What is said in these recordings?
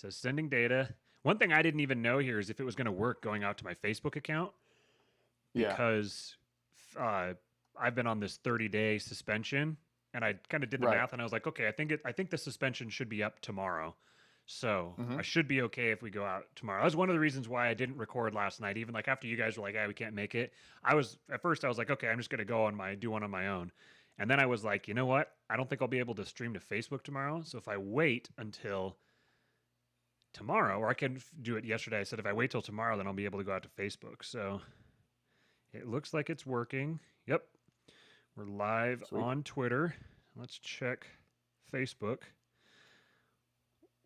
says sending data. One thing I didn't even know here is if it was going to work going out to my Facebook account Yeah. because I've been on this 30-day suspension, and I kind of did the Right. math, and I was like, okay, I think the suspension should be up tomorrow. So Mm-hmm. I should be okay if we go out tomorrow. That's one of the reasons why I didn't record last night. Even like after you guys were like, "Yeah, we can't make it." At first I was like, "Okay, I'm just gonna do one on my own," and then I was like, you know what? I don't think I'll be able to stream to Facebook tomorrow. So if I wait until tomorrow, or I can do it yesterday. I said if I wait till tomorrow, then I'll be able to go out to Facebook. So it looks like it's working. Yep, we're live Sweet. on Twitter. Let's check Facebook.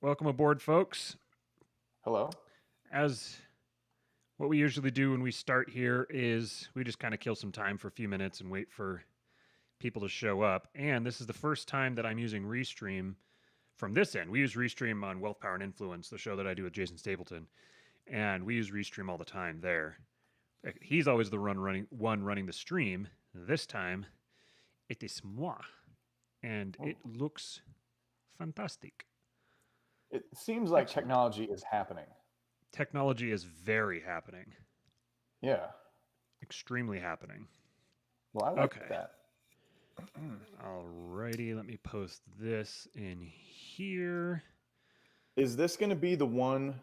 Welcome aboard, folks. Hello. As what we usually do when we start here is we just kind of kill some time for a few minutes and wait for people to show up. And this is the first time that I'm using Restream from this end. We use Restream on Wealth, Power, and Influence, the show that I do with Jason Stapleton. And we use Restream all the time there. He's always the one running the stream. This time, it is moi. And it looks fantastic. It seems like technology is happening. Technology is very happening. Yeah. Extremely happening. Well, I like that. Alrighty, let me post this in here. Is this going to be the one?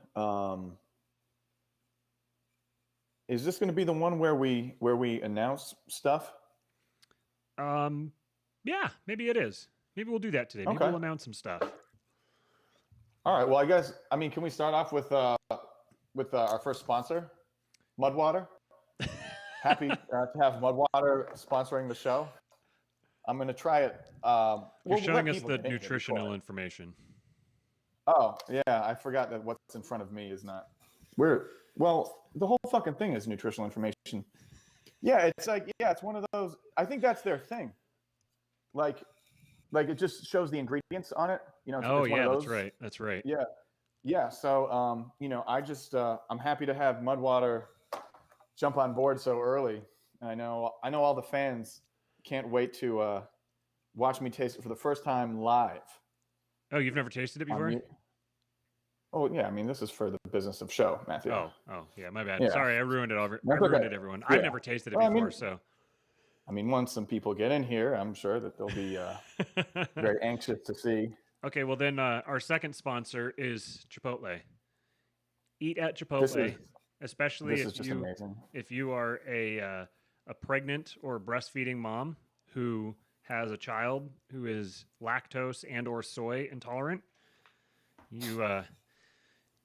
Is this going to be the one where we announce stuff? Yeah, maybe it is. Maybe we'll do that today. Maybe we'll announce some stuff. All right. Well, I mean, can we start off with our first sponsor, Mudwater? Happy to have Mudwater sponsoring the show. I'm going to try it. You're showing us the nutritional information. Oh, yeah. I forgot that what's in front of me is not. Well, the whole fucking thing is nutritional information. Yeah, it's one of those. I think that's their thing. Like it just shows the ingredients on it. It's one of those. That's right. Yeah. So, I'm happy to have Mudwater jump on board so early. And I know all the fans can't wait to watch me taste it for the first time live. Oh, you've never tasted it before? Oh yeah, I mean this is for the business of show, Matthew. Oh yeah, my bad. Yeah. Sorry, I ruined it. I ruined it, everyone. Yeah. I've never tasted it before, so. I mean, once some people get in here, I'm sure that they'll be very anxious to see. Okay, well then our second sponsor is Chipotle. Eat at Chipotle, especially if you are a pregnant or breastfeeding mom who has a child who is lactose and or soy intolerant. You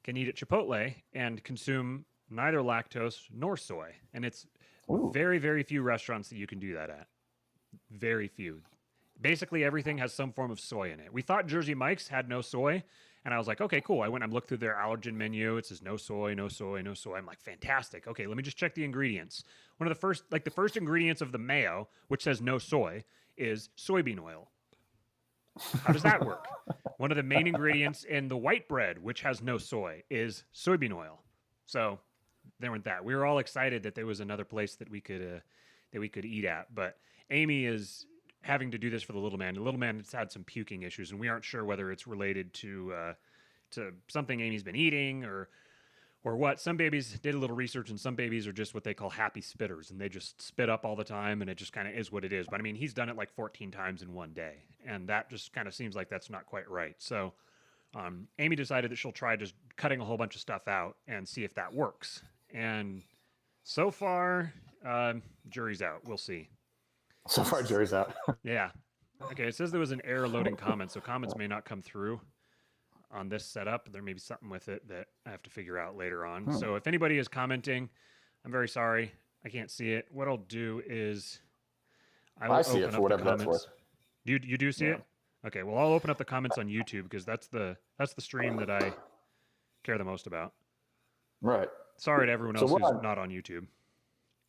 can eat at Chipotle and consume neither lactose nor soy, and it's very, very few restaurants that you can do that at. Very few. Basically, everything has some form of soy in it. We thought Jersey Mike's had no soy, and I was like, okay, cool. I looked through their allergen menu. It says no soy, no soy, no soy. I'm like, fantastic. Okay, let me just check the ingredients. One of the first ingredients of the mayo, which says no soy, is soybean oil. How does that work? One of the main ingredients in the white bread, which has no soy, is soybean oil. So there went that. We were all excited that there was another place that we could eat at, but Amy is having to do this for the little man. The little man has had some puking issues, and we aren't sure whether it's related to something Amy's been eating or what. Some babies did a little research, and some babies are just what they call happy spitters, and they just spit up all the time, and it just kind of is what it is. But I mean, he's done it like 14 times in one day, and that just kind of seems like that's not quite right. So Amy decided that she'll try just cutting a whole bunch of stuff out and see if that works. And so far, jury's out. We'll see. So far, jury's out. Yeah. Okay, it says there was an error loading comments, so comments may not come through on this setup. There may be something with it that I have to figure out later on. So if anybody is commenting, I'm very sorry. I can't see it. What I'll do is I see it for whatever that's worth. You do see it? Okay, well, I'll open up the comments on YouTube because that's the stream that I care the most about. Right. Sorry to everyone else who's not on YouTube.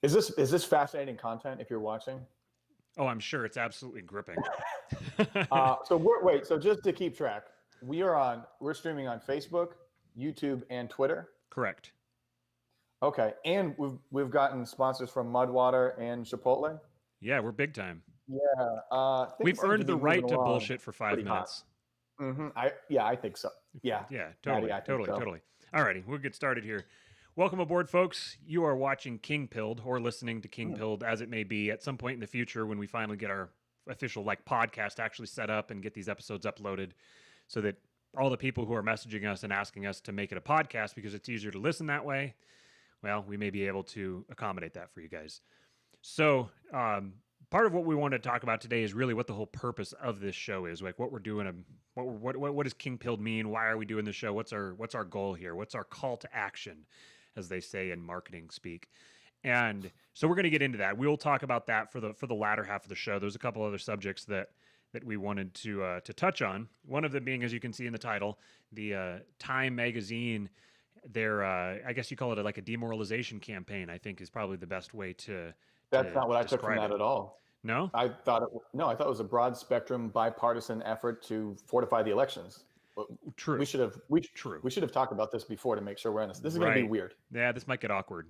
Is this fascinating content if you're watching? Oh, I'm sure it's absolutely gripping. So just to keep track, we're streaming on Facebook, YouTube, and Twitter. Correct. Okay, and we've gotten sponsors from Mudwater and Chipotle. Yeah, we're big time. Yeah, we've earned the right to bullshit for 5 minutes. I think so. Yeah. Totally, Maddie, totally. Alrighty, we'll get started here. Welcome aboard, folks. You are watching Kingpilled or listening to Kingpilled, as it may be, at some point in the future when we finally get our official podcast actually set up and get these episodes uploaded, so that all the people who are messaging us and asking us to make it a podcast because it's easier to listen that way, well, we may be able to accommodate that for you guys. So part of what we want to talk about today is really what the whole purpose of this show is, like what we're doing. What does Kingpilled mean? Why are we doing this show? What's our goal here? What's our call to action, as they say in marketing speak? And so we're going to get into that. We'll talk about that for the latter half of the show. There's a couple other subjects that we wanted to touch on. One of them being, as you can see in the title, the Time magazine. Their I guess you call it like a demoralization campaign, I think is probably the best way to. That's not what I took from that at all. No? I thought it was a broad spectrum bipartisan effort to fortify the elections. True. We should have talked about this before to make sure we're in this. This is going to be weird. Yeah, this might get awkward.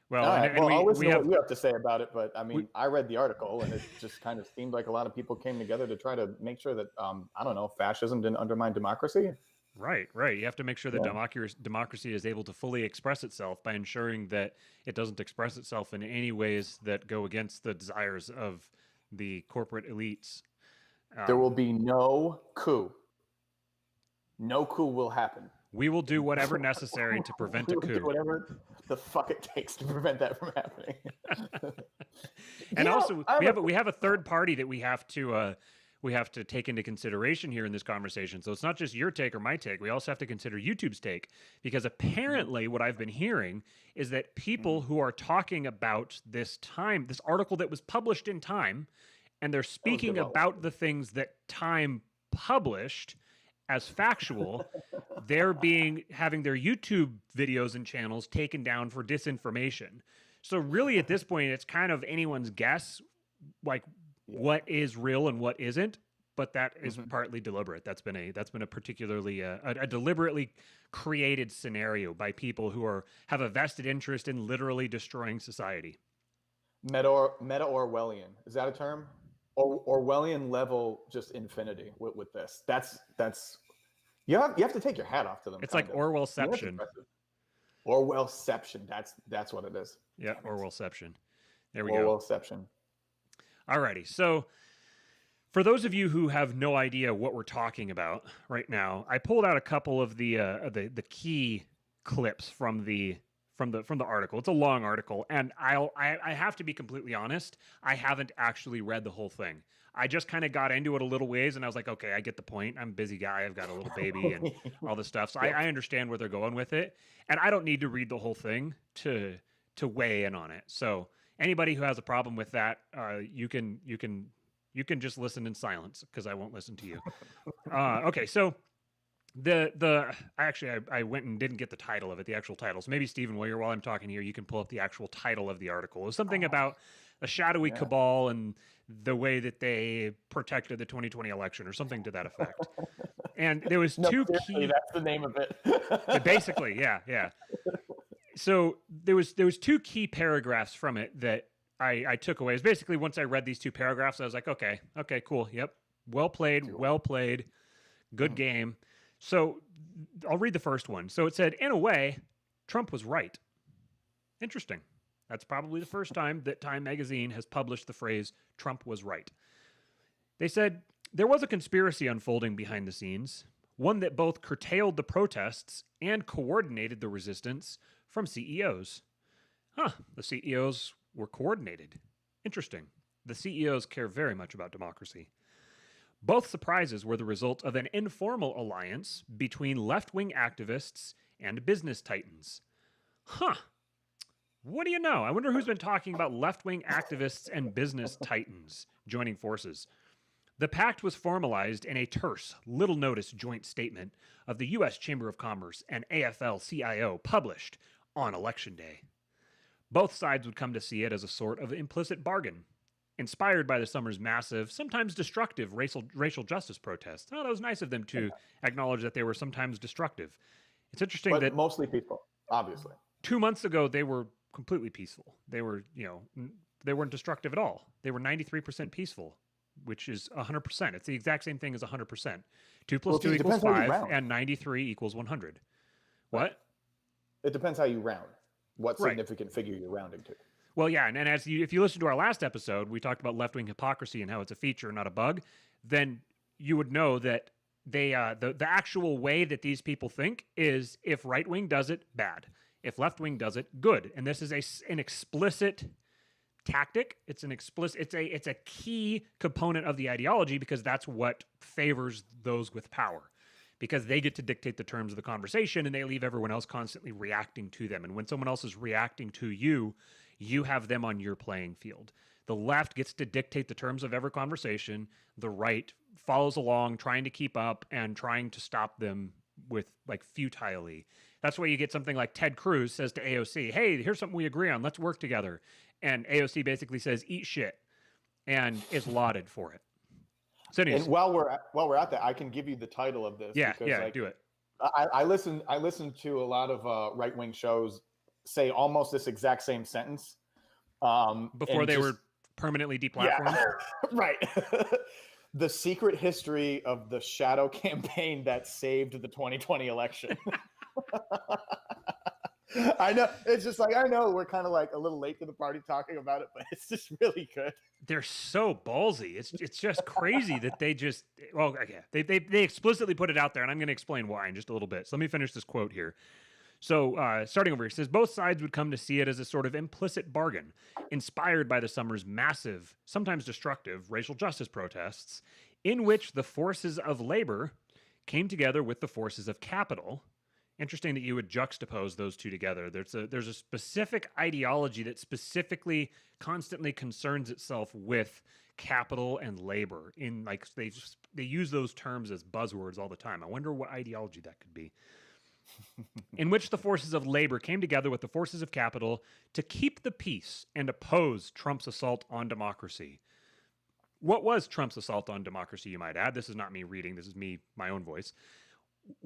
Well, I'll listen to what you have to say about it, but I mean, I read the article and it just kind of seemed like a lot of people came together to try to make sure that I don't know, fascism didn't undermine democracy. Right. You have to make sure that democracy is able to fully express itself by ensuring that it doesn't express itself in any ways that go against the desires of the corporate elites. There will be no coup. No coup will happen. We will do whatever necessary to prevent a coup. Whatever the fuck it takes to prevent that from happening. And we have a third party that we have to take into consideration here in this conversation. So it's not just your take or my take. We also have to consider YouTube's take, because apparently what I've been hearing is that people who are talking about this article that was published in Time, and they're speaking about the things that Time published as factual, they're having their YouTube videos and channels taken down for disinformation. So really at this point, it's kind of anyone's guess, like what is real and what isn't, but that is partly deliberate. That's been a particularly a deliberately created scenario by people who have a vested interest in literally destroying society. Meta Orwellian, is that a term? Orwellian level, just infinity with this. That's you have to take your hat off to them. It's like Orwellception. Orwellception. That's what it is. Yeah, Orwellception. There we go. Orwellception. Alrighty, so for those of you who have no idea what we're talking about right now, I pulled out a couple of the key clips from the article. It's a long article, and I have to be completely honest. I haven't actually read the whole thing. I just kind of got into it a little ways, and I was like, okay, I get the point. I'm a busy guy. I've got a little baby and all this stuff, so I understand where they're going with it, and I don't need to read the whole thing to weigh in on it. So anybody who has a problem with that, you can just listen in silence, because I won't listen to you. Okay, so. I went and didn't get the title of it, the actual title. So maybe Stephen, while I'm talking here, you can pull up the actual title of the article. It was something about a shadowy cabal and the way that they protected the 2020 election, or something to that effect. And there was two key. That's the name of it. Basically, yeah. So there was two key paragraphs from it that I took away. It's basically, once I read these two paragraphs, I was like, okay, cool, yep, well played, good game. So I'll read the first one. So it said, in a way, Trump was right. Interesting. That's probably the first time that Time magazine has published the phrase, Trump was right. They said, there was a conspiracy unfolding behind the scenes, one that both curtailed the protests and coordinated the resistance from CEOs. The CEOs were coordinated. Interesting. The CEOs care very much about democracy. Both surprises were the result of an informal alliance between left-wing activists and business titans. What do you know? I wonder who's been talking about left-wing activists and business titans joining forces. The pact was formalized in a terse, little-notice joint statement of the U.S. Chamber of Commerce and AFL-CIO published on Election Day. Both sides would come to see it as a sort of implicit bargain, inspired by the summer's massive, sometimes destructive racial justice protests. That was nice of them to acknowledge that they were sometimes destructive. It's interesting that mostly peaceful, obviously. 2 months ago, they were completely peaceful. They were, they weren't destructive at all. They were 93% peaceful. which is 100%. It's the exact same thing as 100%. 2 plus 2 it equals depends how you 5, round. and 93 equals 100. What? It depends how you round. What Right. significant figure you're rounding to. Well, yeah, and if you listen to our last episode, we talked about left-wing hypocrisy and how it's a feature, not a bug. Then you would know that they the actual way that these people think is if right-wing does it, bad. If left-wing does it, good. And this is an explicit tactic. It's a key component of the ideology because that's what favors those with power. Because they get to dictate the terms of the conversation and they leave everyone else constantly reacting to them. And when someone else is reacting to you, you have them on your playing field. The left gets to dictate the terms of every conversation. The right follows along, trying to keep up and trying to stop them with like futilely. That's why you get something like Ted Cruz says to AOC, hey, here's something we agree on. Let's work together. And AOC basically says, eat shit, and is lauded for it. So anyways, and while we're at that, I can give you the title of this. Yeah, because, yeah, do it. I listen to a lot of right-wing shows say almost this exact same sentence. Before they were permanently deplatformed? Yeah, right. The secret history of the shadow campaign that saved the 2020 election. I know. It's just like, I know we're kind of like a little late to the party talking about it, but it's just really good. They're so ballsy. It's just crazy that they just, well, yeah, they explicitly put it out there, and I'm going to explain why in just a little bit. So let me finish this quote here. So starting over here, it says, both sides would come to see it as a sort of implicit bargain, inspired by the summer's massive, sometimes destructive, racial justice protests, in which the forces of labor came together with the forces of capital. Interesting that you would juxtapose those two together. There's a specific ideology that specifically constantly concerns itself with capital and labor. In like they use those terms as buzzwords all the time. I wonder what ideology that could be. In which the forces of labor came together with the forces of capital to keep the peace and oppose Trump's assault on democracy. What was Trump's assault on democracy, you might add? This is not me reading. This is my own voice.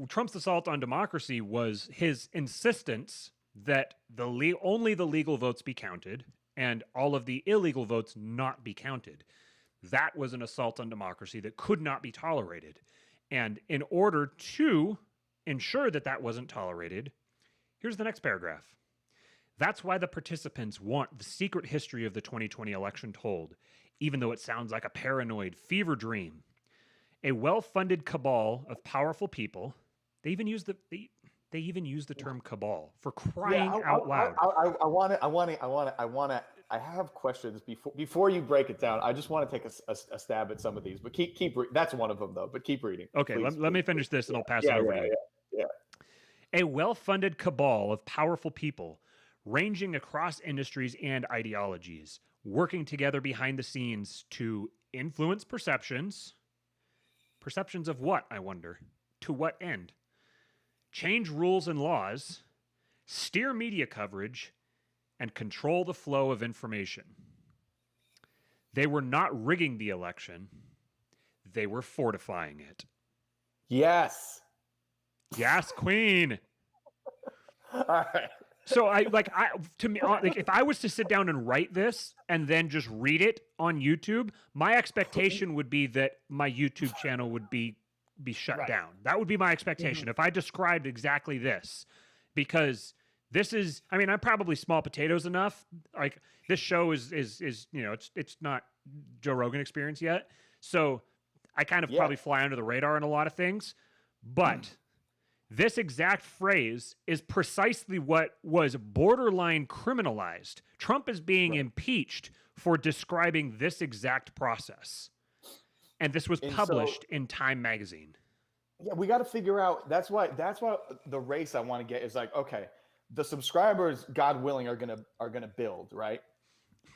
Trump's assault on democracy was his insistence that only the legal votes be counted and all of the illegal votes not be counted. That was an assault on democracy that could not be tolerated. And in order to ensure that that wasn't tolerated, here's the next paragraph. That's why the participants want the secret history of the 2020 election told, even though it sounds like a paranoid fever dream. A well-funded cabal of powerful people. They even use the term cabal, for crying out loud. I have questions before you break it down. I just want to take a stab at some of these, but keep that's one of them though. But keep reading. Okay, let me finish this and I'll pass it over to you. Yeah. A well-funded cabal of powerful people, ranging across industries and ideologies, working together behind the scenes to influence perceptions. Perceptions of what, I wonder? To what end? Change rules and laws, steer media coverage, and control the flow of information. They were not rigging the election. They were fortifying it. Yes. Yes, Queen. All right. So if I was to sit down and write this and then just read it on YouTube, my expectation would be that my YouTube channel would be shut down. That would be my expectation if I described exactly this, because this is, I mean, I'm probably small potatoes enough. Like this show is it's not Joe Rogan Experience yet, so I kind of probably fly under the radar in a lot of things, but. This exact phrase is precisely what was borderline criminalized. Trump is being impeached for describing this exact process. And this was published in Time magazine. Yeah, we got to figure out, that's why the race I want to get is like, okay, the subscribers, God willing, are going to build, right?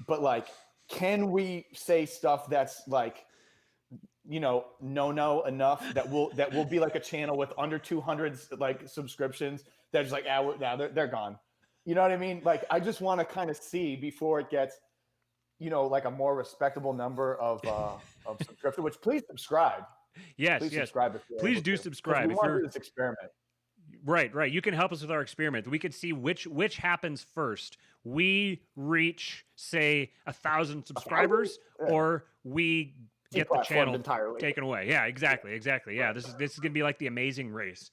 But like, can we say stuff that's like, no enough that will be like a channel with under 200 like subscriptions that's like they're gone. You know what I mean? Like I just want to kind of see before it gets like a more respectable number of subscription. Which please subscribe. Yes, please yes. subscribe. Please do subscribe. We want to do this experiment. Right. You can help us with our experiment. We could see which happens first. We reach, say, 1,000 subscribers, or we get the channel entirely taken away. Yeah, exactly. Yeah, this is gonna be like the Amazing Race.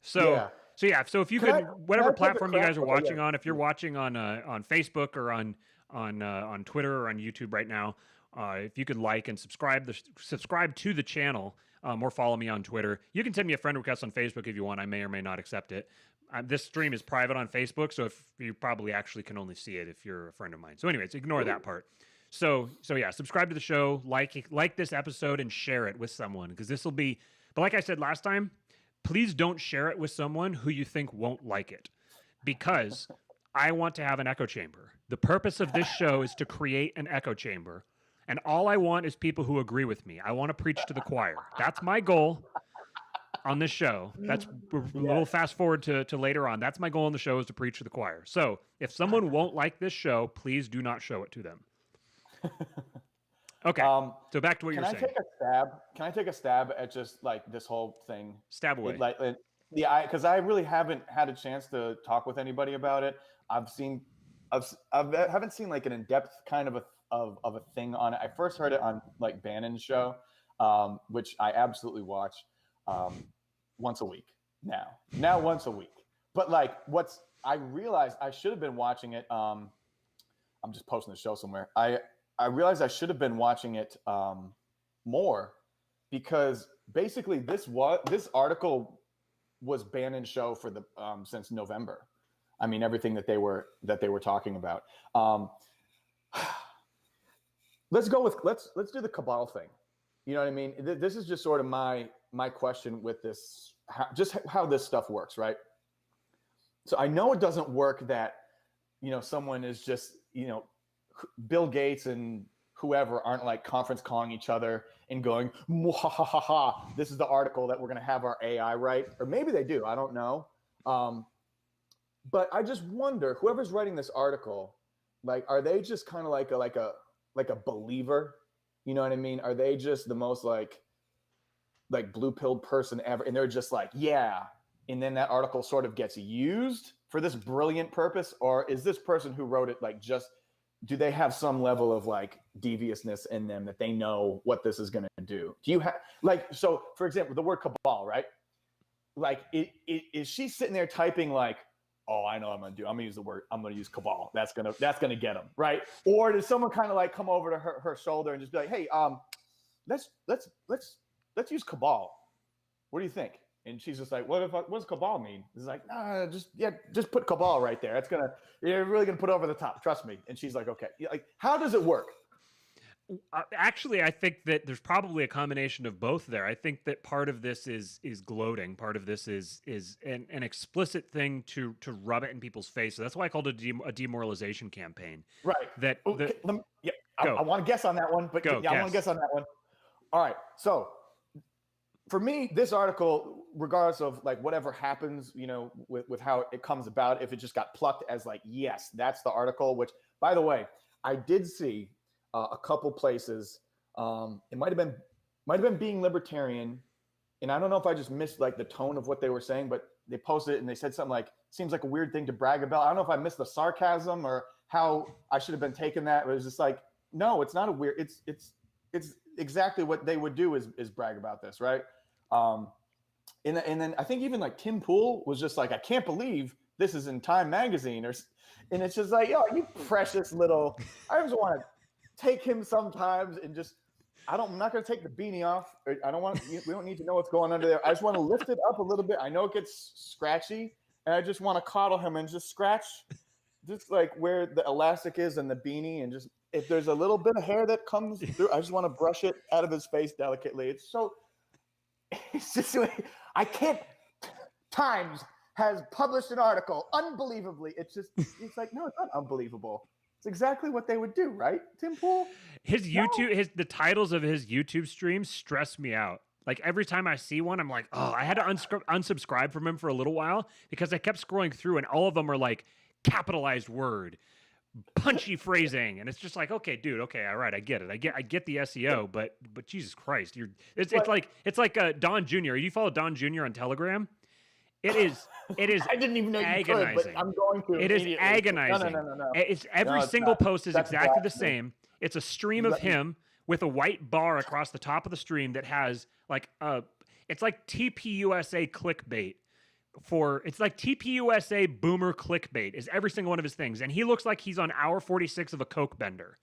So so if you could, whatever platform you guys are watching on, if you're watching on Facebook or on Twitter or on YouTube right now, if you could like and subscribe to the channel, or follow me on Twitter. You can send me a friend request on Facebook if you want. I may or may not accept it. This stream is private on Facebook, so if you probably actually can only see it if you're a friend of mine. So anyways, ignore that part. So yeah, subscribe to the show, like this episode, and share it with someone, because this will be. But like I said last time, please don't share it with someone who you think won't like it, because I want to have an echo chamber. The purpose of this show is to create an echo chamber, and all I want is people who agree with me. I want to preach to the choir. That's my goal on this show. That's a little fast forward to later on. That's my goal on the show, is to preach to the choir. So if someone won't like this show, please do not show it to them. Okay. So back to what you're saying. Can I take a stab at just like this whole thing? Stab away. Because I really haven't had a chance to talk with anybody about it. I haven't seen like an in-depth kind of a thing on it. I first heard it on like Bannon's show, which I absolutely watch once a week now once a week. But like I realized I should have been watching it. I'm just posting the show somewhere. I realized I should have been watching it more, because basically this article was Bannon's show for the since November. I mean, everything that they were talking about. Let's do the Cabal thing. You know what I mean? This is just sort of my question with this, how this stuff works, right? So I know it doesn't work that, someone is just, Bill Gates and whoever aren't like conference calling each other and going, ha ha ha ha, this is the article that we're going to have our AI write. Or maybe they do, I don't know. But I just wonder, whoever's writing this article, like, are they just kind of like a believer? You know what I mean? Are they just the most like blue-pilled person ever? And they're just like, yeah. And then that article sort of gets used for this brilliant purpose? Or is this person who wrote it like do they have some level of like deviousness in them that they know what this is going to do? Do you have so for example, the word Cabal, right? Like is she sitting there typing like, oh, I know what I'm going to do. I'm going to use the word, I'm going to use Cabal. That's going to get them, right? Or does someone kind of like come over to her shoulder and just be like, hey, let's use Cabal. What do you think? And she's just like, what does Cabal mean? It's like, nah, just put Cabal right there. You're really gonna put over the top. Trust me. And she's like, okay. Like, how does it work? Actually, I think that there's probably a combination of both there. I think that part of this is gloating. Part of this is an explicit thing to rub it in people's face. So that's why I called it a demoralization campaign. Right. I want to guess on that one. But I want to guess on that one. All right. So for me, this article, regardless of like whatever happens, with how it comes about, if it just got plucked as like, yes, that's the article, which, by the way, I did see a couple places. It might have been Being Libertarian. And I don't know if I just missed like the tone of what they were saying, but they posted it and they said something like, seems like a weird thing to brag about. I don't know if I missed the sarcasm or how I should have been taking that. But it was just like, no, it's not a weird, it's exactly what they would do is brag about this. Right. And then I think even like Tim Pool was just like, I can't believe this is in Time Magazine, and it's just like, yo, you precious little. I just want to take him sometimes and just, I'm not going to take the beanie off. I don't want. We don't need to know what's going under there. I just want to lift it up a little bit. I know it gets scratchy, and I just want to coddle him and just scratch, just like where the elastic is and the beanie, and just if there's a little bit of hair that comes through, I just want to brush it out of his face delicately. It's just, I can't. Times has published an article, unbelievably. It's like, no, it's not unbelievable. It's exactly what they would do, right, Tim Pool? The titles of his YouTube streams stress me out. Like every time I see one, I'm like, oh, I had to unsubscribe from him for a little while because I kept scrolling through and all of them are like capitalized word, punchy phrasing, and it's just like, okay, dude, okay, all right, I get it. I get the SEO, but Jesus Christ, it's like Don Jr. You follow Don Jr. on Telegram? It is. I didn't even know agonizing. You could, but I'm going to. It is agonizing. No. It's every single post is exactly the same. It's a stream of him with a white bar across the top of the stream that has like it's like TPUSA clickbait it's like TPUSA boomer clickbait is every single one of his things. And he looks like he's on hour 46 of a Coke bender.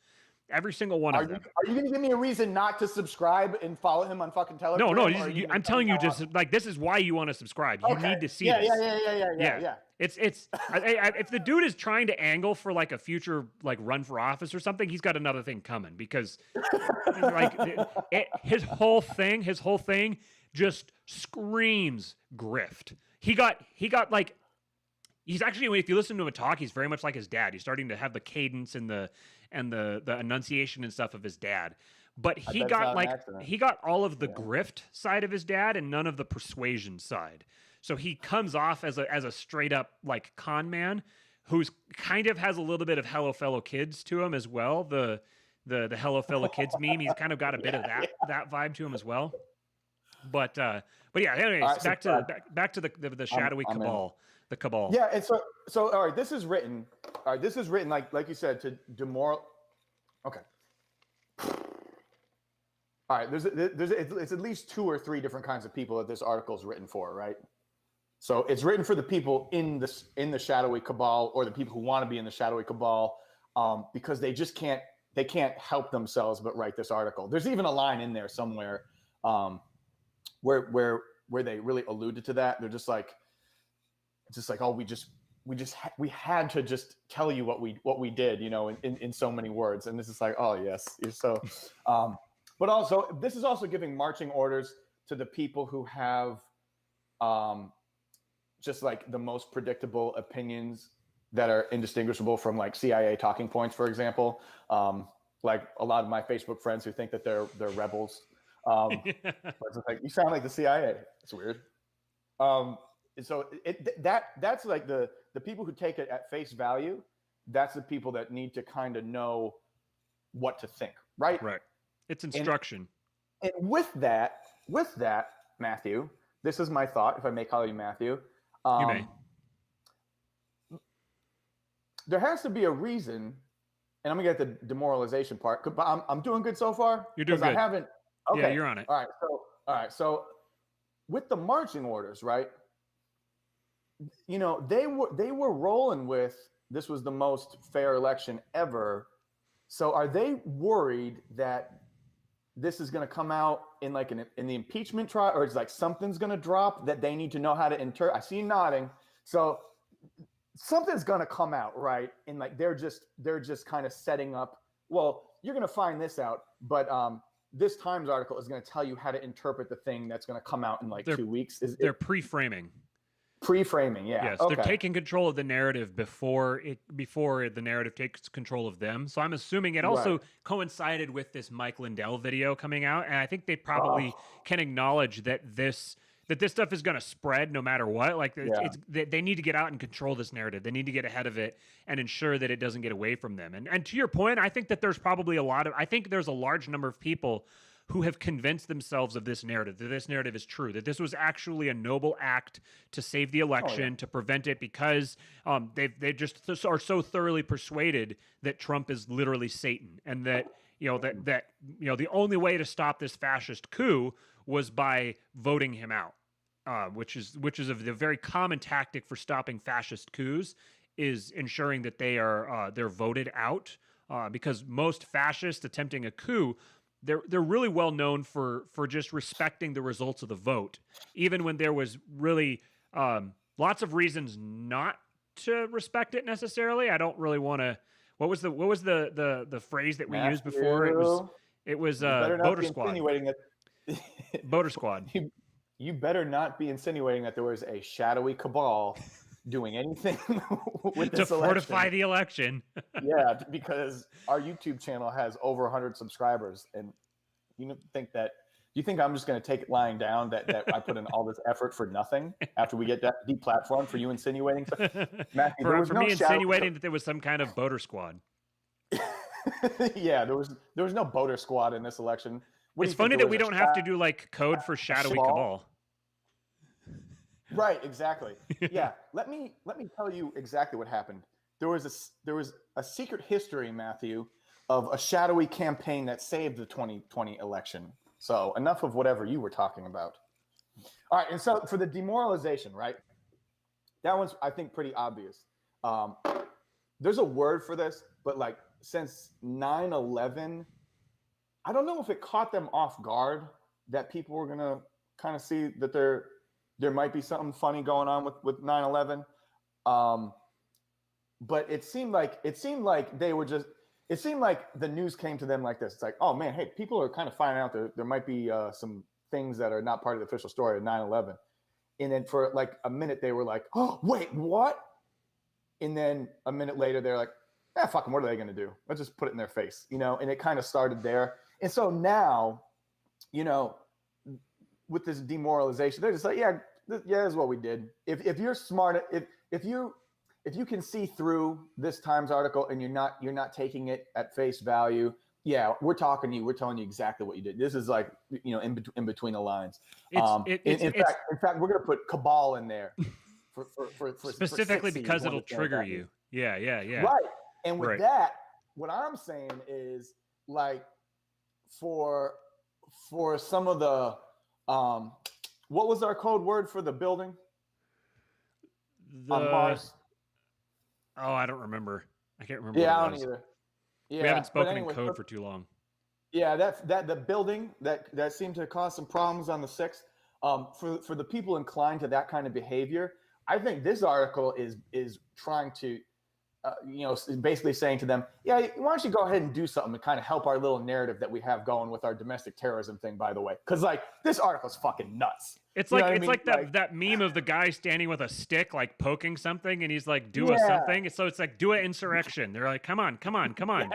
Every single one of them. Are you going to give me a reason not to subscribe and follow him on fucking Telegram? No, I'm telling you, just like, this is why you want to subscribe. You need to see this. Yeah. It's if the dude is trying to angle for like a future like run for office or something, he's got another thing coming, because like his whole thing just screams grift. He got like, he's actually, if you listen to him talk, he's very much like his dad. He's starting to have the cadence and the enunciation and stuff of his dad. But he got all of the grift side of his dad and none of the persuasion side. So he comes off as a straight up like con man who's kind of has a little bit of Hello Fellow Kids to him as well. The Hello Fellow Kids meme, he's kind of got a bit of that vibe to him as well. But yeah, anyways, right, back to the shadowy Cabal. The Cabal. Yeah, and so all right, this is written like you said, to demoral. Okay. All right, it's at least 2 or 3 different kinds of people that this article is written for, right? So it's written for the people in the shadowy Cabal, or the people who want to be in the shadowy Cabal, because they just can't help themselves but write this article. There's even a line in there somewhere where they really alluded to that. They're just like, oh, we had to just tell you what we did, in so many words. And this is like, oh yes, you're so. But also, this is also giving marching orders to the people who have just like the most predictable opinions that are indistinguishable from like CIA talking points, for example. Like a lot of my Facebook friends who think that they're rebels. But it's like, you sound like the CIA. It's weird. So that's like the people who take it at face value. That's the people that need to kind of know what to think, right? Right. It's instruction. And with that, Matthew, this is my thought, if I may call you Matthew. You may. There has to be a reason, and I'm gonna get the demoralization part. But I'm doing good so far. You're doing good. I haven't. Okay. Yeah, you're on it. All right. So with the marching orders, right? They were rolling with, this was the most fair election ever. So are they worried that this is going to come out in like in the impeachment trial, or it's like something's going to drop that they need to know how to interpret? I see you nodding. So something's going to come out, right? And like they're just kind of setting up. Well, you're going to find this out, but this Times article is going to tell you how to interpret the thing that's going to come out in like 2 weeks. They're pre-framing. Pre-framing, yeah. Yes, okay. They're taking control of the narrative before the narrative takes control of them. So I'm assuming it also coincided with this Mike Lindell video coming out, and I think they probably can acknowledge that this stuff is going to spread no matter what. Like they need to get out and control this narrative. They need to get ahead of it and ensure that it doesn't get away from them. And to your point, I think that there's probably there's a large number of people who have convinced themselves of this narrative, that this narrative is true, that this was actually a noble act to save the election, to prevent it, because they just are so thoroughly persuaded that Trump is literally Satan, and that the only way to stop this fascist coup was by voting him out, which is the very common tactic for stopping fascist coups, is ensuring that they're voted out, because most fascists attempting a coup, they're really well known for just respecting the results of the vote, even when there was really lots of reasons not to respect it necessarily. I don't really want to. What was the phrase that we used before? It was voter squad. Voter squad. You better not be insinuating that there was a shadowy cabal doing anything with this to fortify the election. Yeah, because our YouTube channel has over 100 subscribers, and you think I'm just going to take it lying down that I put in all this effort for nothing after we get deplatformed for you insinuating? Matthew, for me insinuating that there was some kind of voter squad. Yeah, there was no voter squad in this election. It's funny that we don't have to do like code for shadowy cabal. Right, exactly. Yeah, let me tell you exactly what happened. There was a secret history, Matthew, of a shadowy campaign that saved the 2020 election. So enough of whatever you were talking about. All right, and so for the demoralization, right? That one's, I think, pretty obvious. There's a word for this, but like since 9/11, I don't know if it caught them off guard that people were gonna kind of see that there might be something funny going on with 9/11. But it seemed like they were just. It seemed like the news came to them like this. It's like, oh man, hey, people are kind of finding out there might be some things that are not part of the official story of 9/11. And then for like a minute, they were like, oh, wait, what? And then a minute later, they're like, fuck them. What are they going to do? Let's just put it in their face, you know? And it kind of started there. And so now, you know, with this demoralization, they're just like, yeah, this is what we did. If you're smart, if you can see through this Times article and you're not taking it at face value, yeah, we're talking to you. We're telling you exactly what you did. This is like, you know, in between the lines. In fact, we're going to put Cabal in there for specifically because it'll trigger you. Yeah. Right. And with that, what I'm saying is like for some of the what was our code word for the building on Mars? Oh, I don't remember. I can't remember. Yeah, I don't either. Yeah, we haven't spoken in code for too long. Yeah, that the building that seemed to cause some problems on the 6th. For the people inclined to that kind of behavior, I think this article is trying to, you know, basically saying to them, yeah, why don't you go ahead and do something to kind of help our little narrative that we have going with our domestic terrorism thing, by the way, because like this article's fucking nuts. It's like that meme of the guy standing with a stick, like poking something, and he's like, do a something. So it's like, do an insurrection. They're like, come on. Yes,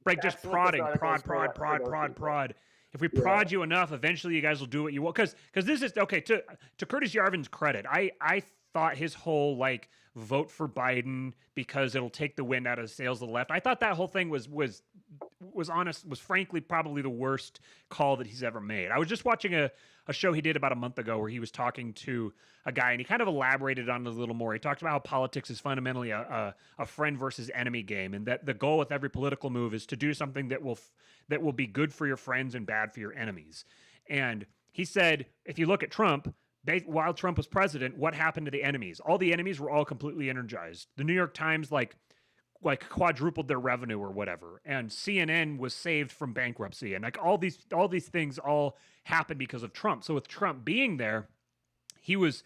Like just prodding, prod. If we prod you enough, eventually you guys will do what you want. Because this is, okay, to Curtis Yarvin's credit, I thought his whole, like, vote for Biden because it'll take the wind out of the sails of the left. I thought that whole thing was frankly probably the worst call that he's ever made. I was just watching a show he did about a month ago where he was talking to a guy and he kind of elaborated on it a little more. He talked about how politics is fundamentally a friend versus enemy game, and that the goal with every political move is to do something that will be good for your friends and bad for your enemies. And he said, if you look at Trump, while Trump was president, what happened to the enemies? All the enemies were all completely energized. The New York Times like quadrupled their revenue or whatever, and CNN was saved from bankruptcy, and like all these things all happened because of Trump. So with Trump being there, he was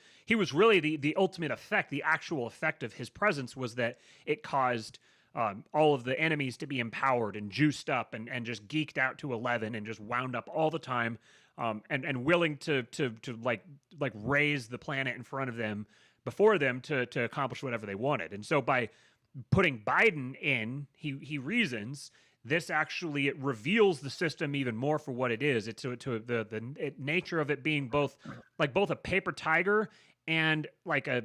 really the ultimate effect. The actual effect of his presence was that it caused all of the enemies to be empowered and juiced up and just geeked out to 11 and just wound up all the time, and willing to like raise the planet in front of them, before them, to accomplish whatever they wanted. And so by putting Biden in, he reasons this actually, it reveals the system even more for what it is. It's to the nature of it being both a paper tiger and like a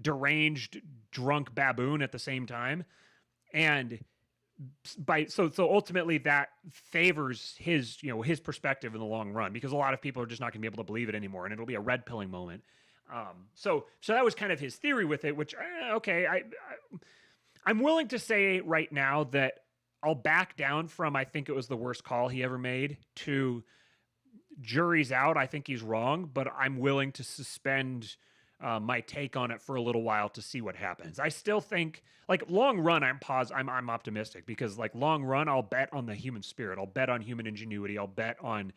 deranged drunk baboon at the same time. And so ultimately that favors his perspective in the long run, because a lot of people are just not gonna be able to believe it anymore, and it'll be a red pilling moment. So that was kind of his theory with it, which, okay, I'm willing to say right now that I'll back down from, I think it was the worst call he ever made, to jury's out. I think he's wrong, but I'm willing to suspend my take on it for a little while to see what happens. I still think, like, long run, I'm optimistic, because like long run, I'll bet on the human spirit. I'll bet on human ingenuity. I'll bet on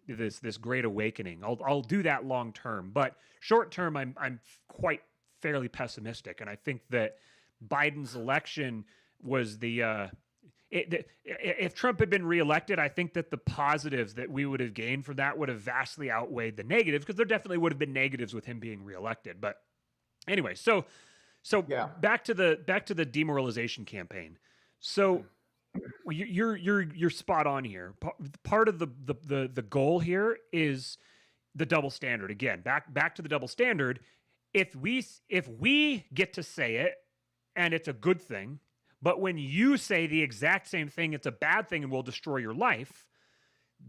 this great awakening. I'll do that long term, but short term, I'm quite fairly pessimistic, and I think that Biden's election was if Trump had been reelected, I think that the positives that we would have gained from that would have vastly outweighed the negatives, because there definitely would have been negatives with him being reelected. But anyway, so yeah. back to the demoralization campaign. So you're spot on here. Part of the goal here is the double standard. Again, back to the double standard. If we get to say it and it's a good thing, but when you say the exact same thing, it's a bad thing and will destroy your life,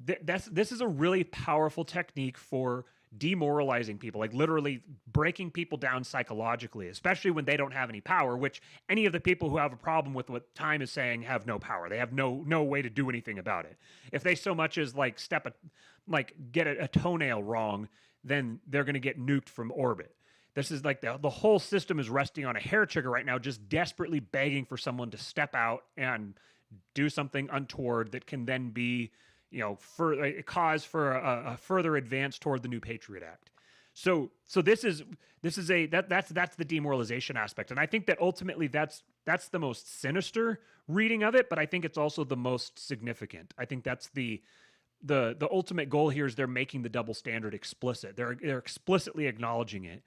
this is a really powerful technique for demoralizing people, like literally breaking people down psychologically, especially when they don't have any power, which any of the people who have a problem with what Time is saying have no power. They have no way to do anything about it. If they so much as like get a toenail wrong, then they're going to get nuked from orbit. This is like the whole system is resting on a hair trigger right now, just desperately begging for someone to step out and do something untoward that can then be, for a cause for a further advance toward the new Patriot Act. So that's the demoralization aspect, and I think that ultimately that's the most sinister reading of it, but I think it's also the most significant. I think that's the ultimate goal here is they're making the double standard explicit. They're explicitly acknowledging it.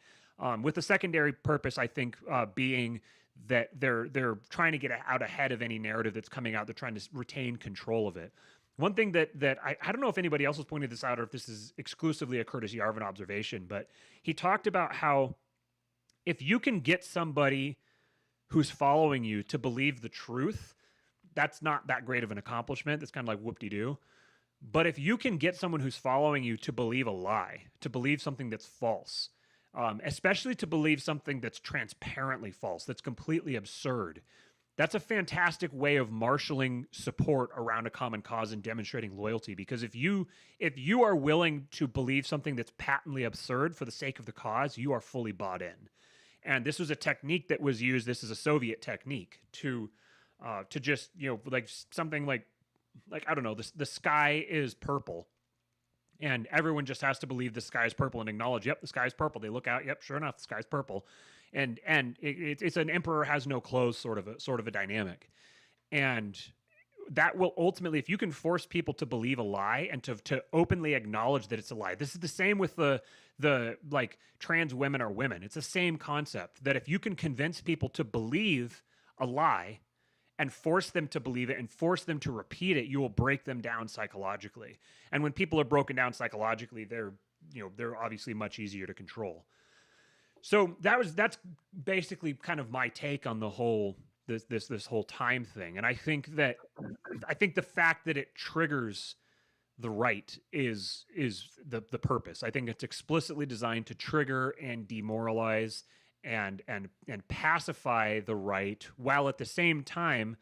With the secondary purpose, I think, being that they're trying to get out ahead of any narrative that's coming out. They're trying to retain control of it. One thing that I don't know if anybody else has pointed this out or if this is exclusively a Curtis Yarvin observation, but he talked about how if you can get somebody who's following you to believe the truth, that's not that great of an accomplishment. That's kind of like whoop-de-doo. But if you can get someone who's following you to believe a lie, to believe something that's false, especially to believe something that's transparently false, that's completely absurd, that's a fantastic way of marshaling support around a common cause and demonstrating loyalty. Because if you are willing to believe something that's patently absurd for the sake of the cause, you are fully bought in. And this was a technique that was used. This is a Soviet technique to just, like something like I don't know, the sky is purple. And everyone just has to believe the sky is purple and acknowledge, yep, the sky is purple. They look out, yep, sure enough, the sky's purple. And it's an emperor has no clothes sort of a dynamic. And that will ultimately, if you can force people to believe a lie and to openly acknowledge that it's a lie. This is the same with the like trans women are women. It's the same concept that if you can convince people to believe a lie and force them to believe it and force them to repeat it, you will break them down psychologically. And when people are broken down psychologically, they're obviously much easier to control. So that's basically kind of my take on the whole this whole time thing. And I think the fact that it triggers the right is the purpose. I think it's explicitly designed to trigger and demoralize and pacify the right, while at the same time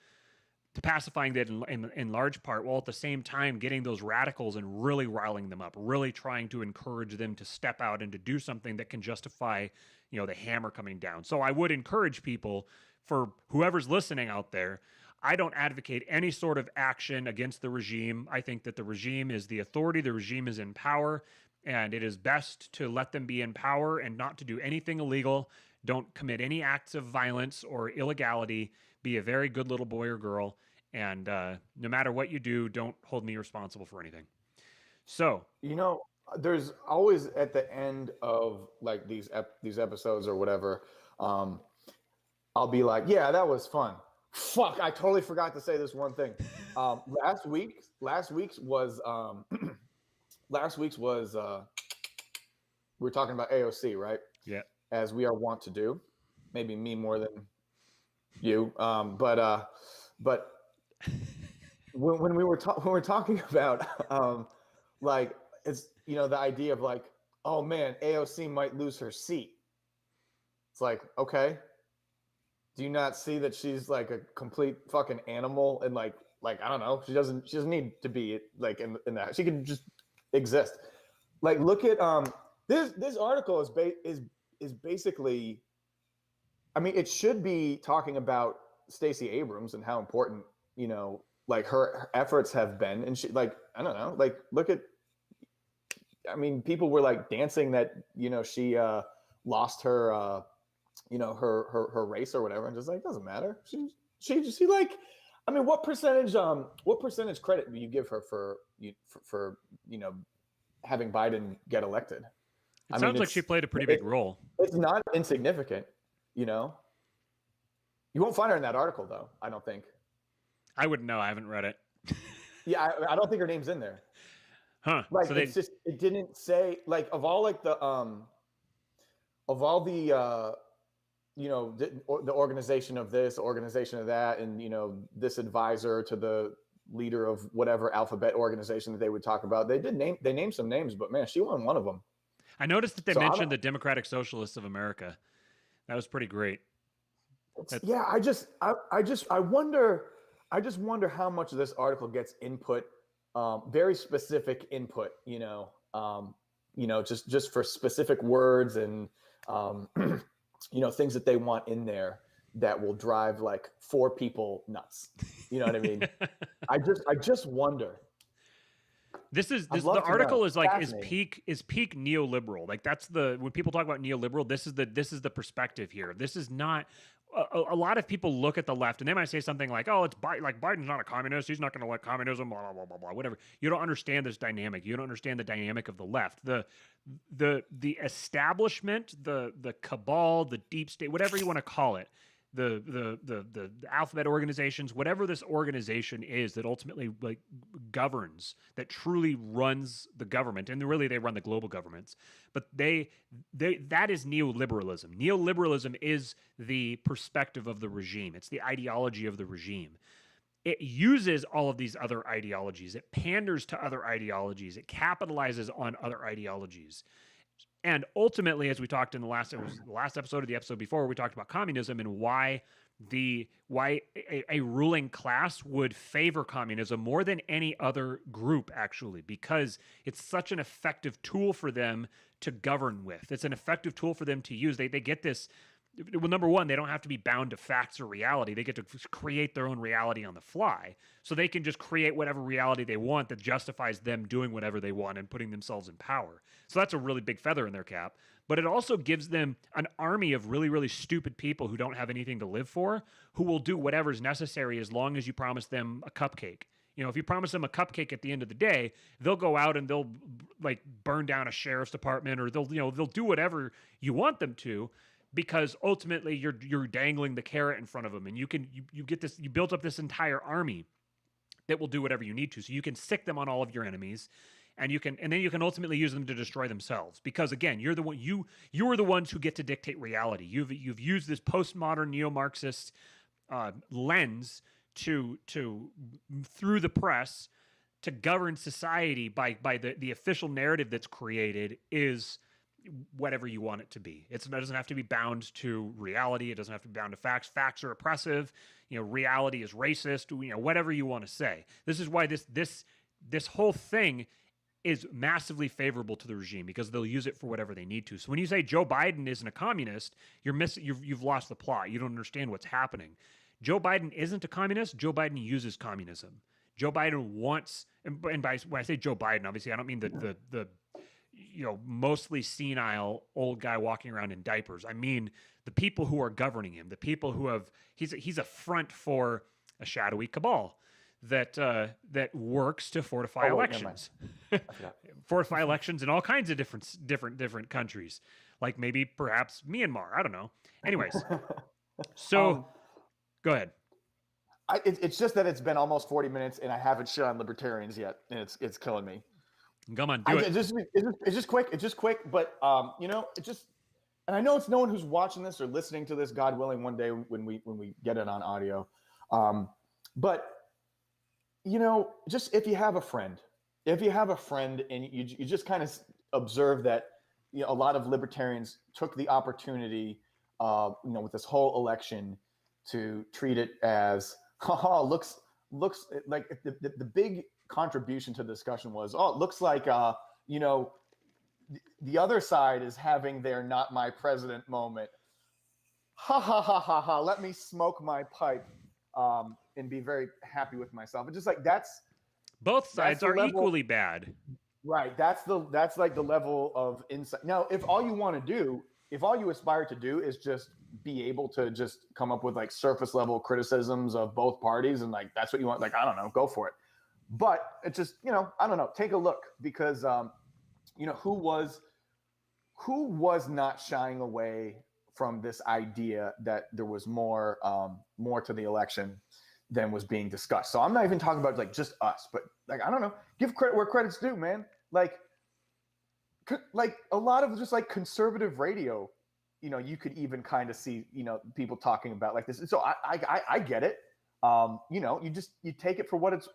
pacifying that in large part, while at the same time getting those radicals and really riling them up, really trying to encourage them to step out and to do something that can justify, the hammer coming down. So I would encourage people, for whoever's listening out there, I don't advocate any sort of action against the regime. I think that the regime is the authority, the regime is in power, and it is best to let them be in power and not to do anything illegal. Don't commit any acts of violence or illegality. Be a very good little boy or girl. And no matter what you do, don't hold me responsible for anything. So, there's always at the end of like these episodes or whatever, I'll be like, yeah, that was fun. Fuck, I totally forgot to say this one thing. Last week's was we were talking about AOC, right? Yeah. As we are wont to do, maybe me more than you. But when we're talking about like it's the idea of like, oh man, AOC might lose her seat. It's like, okay, do you not see that she's like a complete fucking animal and like I don't know, she doesn't need to be like in that. She can just exist. Like look at this article is basically, I mean, it should be talking about Stacey Abrams and how important, like her efforts have been. And she, like, I don't know, like, look at, I mean, people were like dancing that, she lost her, her race or whatever. And just like, doesn't matter. She like, I mean, what percentage credit do you give her for having Biden get elected? It sounds like she played a pretty big role. It's not insignificant, You won't find her in that article, though, I don't think. I wouldn't know. I haven't read it. Yeah, I don't think her name's in there. Huh. Like, so it's just, it didn't say, like, of all the the organization of this, organization of that, and, this advisor to the leader of whatever alphabet organization that they would talk about, they named some names, but man, she wasn't one of them. I noticed that they mentioned the Democratic Socialists of America. That was pretty great. Yeah, I just wonder how much of this article gets input, very specific input, just for specific words and, things that they want in there that will drive like 4 people nuts. You know what I mean? I just wonder. The article is like is peak neoliberal. Like that's when people talk about neoliberal, this is the perspective here. This is not a lot of people look at the left and they might say something like, "Oh, it's like Biden's not a communist. He's not going to let communism, blah blah blah blah blah." Whatever. You don't understand this dynamic. You don't understand the dynamic of the left. The establishment, the cabal, the deep state, whatever you want to call it. The alphabet organizations, whatever this organization is that ultimately like governs, that truly runs the government, and really they run the global governments, but that is neoliberalism. Neoliberalism is the perspective of the regime. It's the ideology of the regime. It uses all of these other ideologies. It panders to other ideologies. It capitalizes on other ideologies. And ultimately, as we talked in the last episode of the episode before, we talked about communism and why a ruling class would favor communism more than any other group, actually, because it's such an effective tool for them to govern with. It's an effective tool for them to use. They get this. Well, number one, they don't have to be bound to facts or reality. They get to create their own reality on the fly. So they can just create whatever reality they want that justifies them doing whatever they want and putting themselves in power. So that's a really big feather in their cap. But it also gives them an army of really, really stupid people who don't have anything to live for, who will do whatever's necessary as long as you promise them a cupcake. If you promise them a cupcake at the end of the day, they'll go out and they'll like burn down a sheriff's department, or they'll do whatever you want them to. Because ultimately you're dangling the carrot in front of them, and you get this, you built up this entire army that will do whatever you need to. So you can sick them on all of your enemies, and then you can ultimately use them to destroy themselves. Because again, you're the one you are the ones who get to dictate reality. You've used this postmodern neo-Marxist lens to through the press to govern society by the official narrative that's created is whatever you want it to be. It doesn't have to be bound to reality. It doesn't have to be bound to facts. Facts are oppressive. Reality is racist. Whatever you want to say. This is why this whole thing is massively favorable to the regime, because they'll use it for whatever they need to. So when you say Joe Biden isn't a communist, you've lost the plot. You don't understand what's happening. Joe Biden isn't a communist. Joe Biden uses communism. Joe Biden wants, and when I say Joe Biden, obviously I don't mean the mostly senile old guy walking around in diapers. I mean the people who are governing him, the people who he's a front for a shadowy cabal that works to fortify elections, fortify elections in all kinds of different countries, like maybe perhaps Myanmar. I don't know. Anyways, so go ahead. It's just that it's been almost 40 minutes and I haven't shit on libertarians yet, and it's killing me. Come on, do it. It's just quick. It's just quick, but and I know it's no one who's watching this or listening to this, God willing, one day when we get it on audio. But just if you have a friend and you just kind of observe that, a lot of libertarians took the opportunity, with this whole election to treat it as, looks like the big contribution to the discussion was, it looks like, the other side is having their not my president moment. Ha ha ha ha ha. Let me smoke my pipe and be very happy with myself. It's just like both sides are equally bad. Right. That's like the level of insight. Now, if all you aspire to do is just be able to just come up with like surface level criticisms of both parties, and like that's what you want, like, I don't know, go for it. But it's just, I don't know, take a look, because who was not shying away from this idea that there was more to the election than was being discussed. So I'm not even talking about like just us, but like, I don't know, give credit where credit's due, man. Like a lot of just like conservative radio, you could even kind of see, people talking about like this. So I get it. You take it for what it's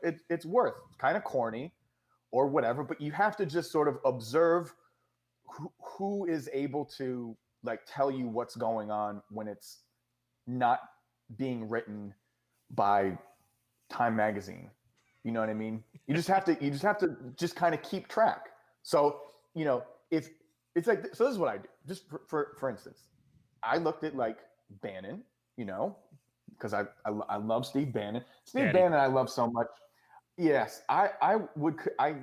worth. It's kind of corny or whatever, but you have to just sort of observe who is able to like tell you what's going on when it's not being written by Time magazine? You know what I mean? You just have to just kind of keep track. So, if it's like, so this is what I do. Just for instance, I looked at like Bannon, because I love Steve Bannon. Steve Bannon I love so much. Yes, I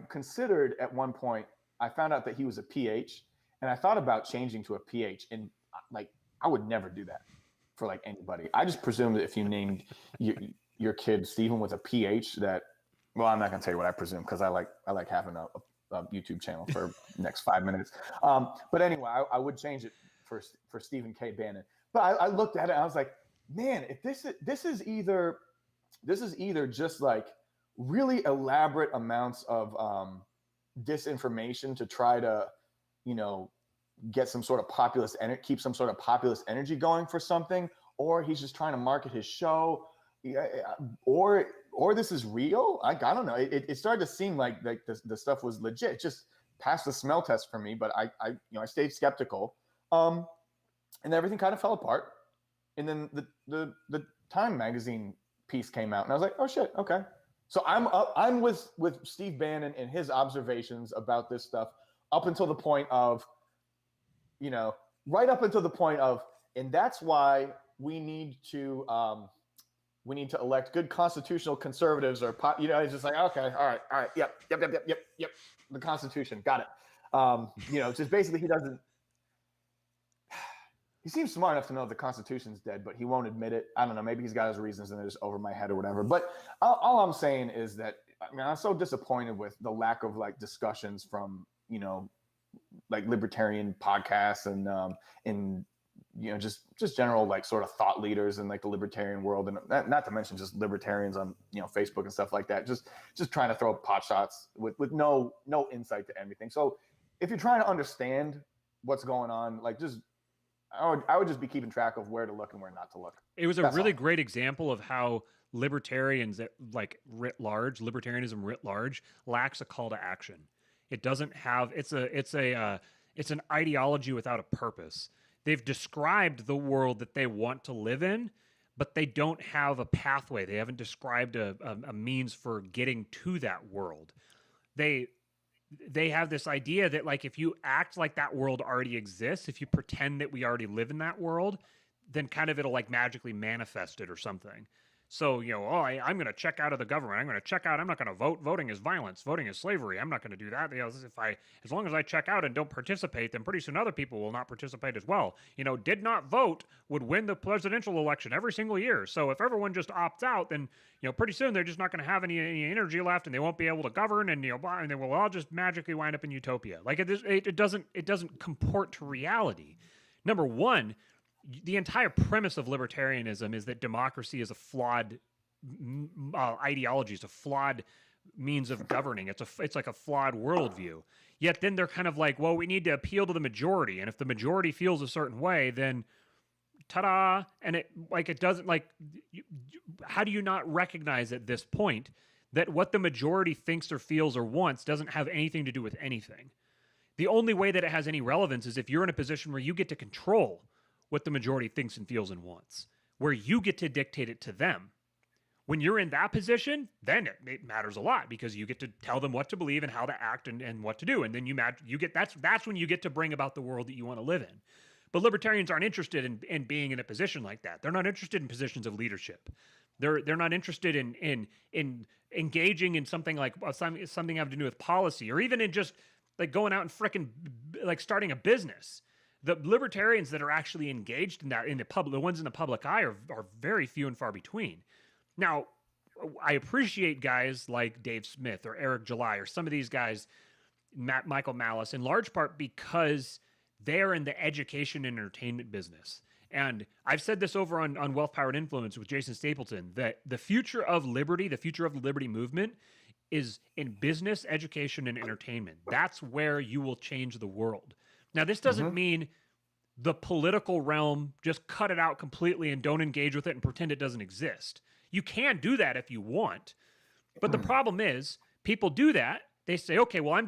considered at one point, I found out that he was a PH, and I thought about changing to a PH, and like I would never do that for like anybody. I just presumed that if you named your kid Stephen with a PH, that, well, I'm not gonna tell you what I presume, because I like having a YouTube channel for next 5 minutes. But anyway, I would change it for Stephen K. Bannon. But I looked at it and I was like, man, if this is either just like really elaborate amounts of disinformation to try to, get some sort of populist energy, keep some sort of populist energy going for something, or he's just trying to market his show, or this is real. I don't know. It started to seem like the stuff was legit. It just passed the smell test for me, but I stayed skeptical. And everything kind of fell apart. And then the Time magazine piece came out, and I was like, oh shit, okay. So I'm with Steve Bannon and his observations about this stuff up until the point of, right up until the point of, and that's why we need to elect good constitutional conservatives, or it's just like, okay, all right, yep, the Constitution, got it. Just basically he seems smart enough to know the Constitution's dead, but he won't admit it. I don't know. Maybe he's got his reasons and they're just over my head or whatever. But all I'm saying is that, I'm so disappointed with the lack of like discussions from, like libertarian podcasts and just general like sort of thought leaders in like the libertarian world, and not to mention just libertarians on Facebook and stuff like that. Just trying to throw pot shots with no insight to anything. So if you're trying to understand what's going on, like I would just be keeping track of where to look and where not to look. It was a really great example of how libertarians, like libertarianism writ large, lacks a call to action. It doesn't have, it's an ideology without a purpose. They've described the world that they want to live in, but they don't have a pathway. They haven't described a means for getting to that world. They have this idea that like if you act like that world already exists, if you pretend that we already live in that world, then kind of it'll like magically manifest it or something. So, I'm going to check out of the government. I'm going to check out. I'm not going to vote. Voting is violence. Voting is slavery. I'm not going to do that. As long as I check out and don't participate, then pretty soon other people will not participate as well. Did not vote would win the presidential election every single year. So if everyone just opts out, then, pretty soon they're just not going to have any energy left, and they won't be able to govern, and, and they will all just magically wind up in utopia. Like it doesn't comport to reality. Number one, the entire premise of libertarianism is that democracy is a flawed ideology. It's a flawed means of governing. It's like a flawed worldview. Yet then they're kind of like, well, we need to appeal to the majority, and if the majority feels a certain way, then ta-da! And it doesn't like. How do you not recognize at this point that what the majority thinks or feels or wants doesn't have anything to do with anything? The only way that it has any relevance is if you're in a position where you get to control what the majority thinks and feels and wants, where you get to dictate it to them. When you're in that position, then it matters a lot, because you get to tell them what to believe and how to act and what to do. And then that's when you get to bring about the world that you want to live in. But libertarians aren't interested in being in a position like that. They're not interested in positions of leadership. They're not interested in engaging in something like something having to do with policy, or even in just like going out and frickin' like starting a business. The libertarians that are actually engaged in that, the ones in the public eye, are very few and far between. Now, I appreciate guys like Dave Smith or Eric July or some of these guys, Michael Malice, in large part because they're in the education and entertainment business. And I've said this over on Wealth, Power, and Influence with Jason Stapleton, that the future of liberty, the future of the liberty movement, is in business, education, and entertainment. That's where you will change the world. Now, this doesn't mean the political realm, just cut it out completely and don't engage with it and pretend it doesn't exist. You can do that if you want. But the problem is, people do that. They say, okay, well, I'm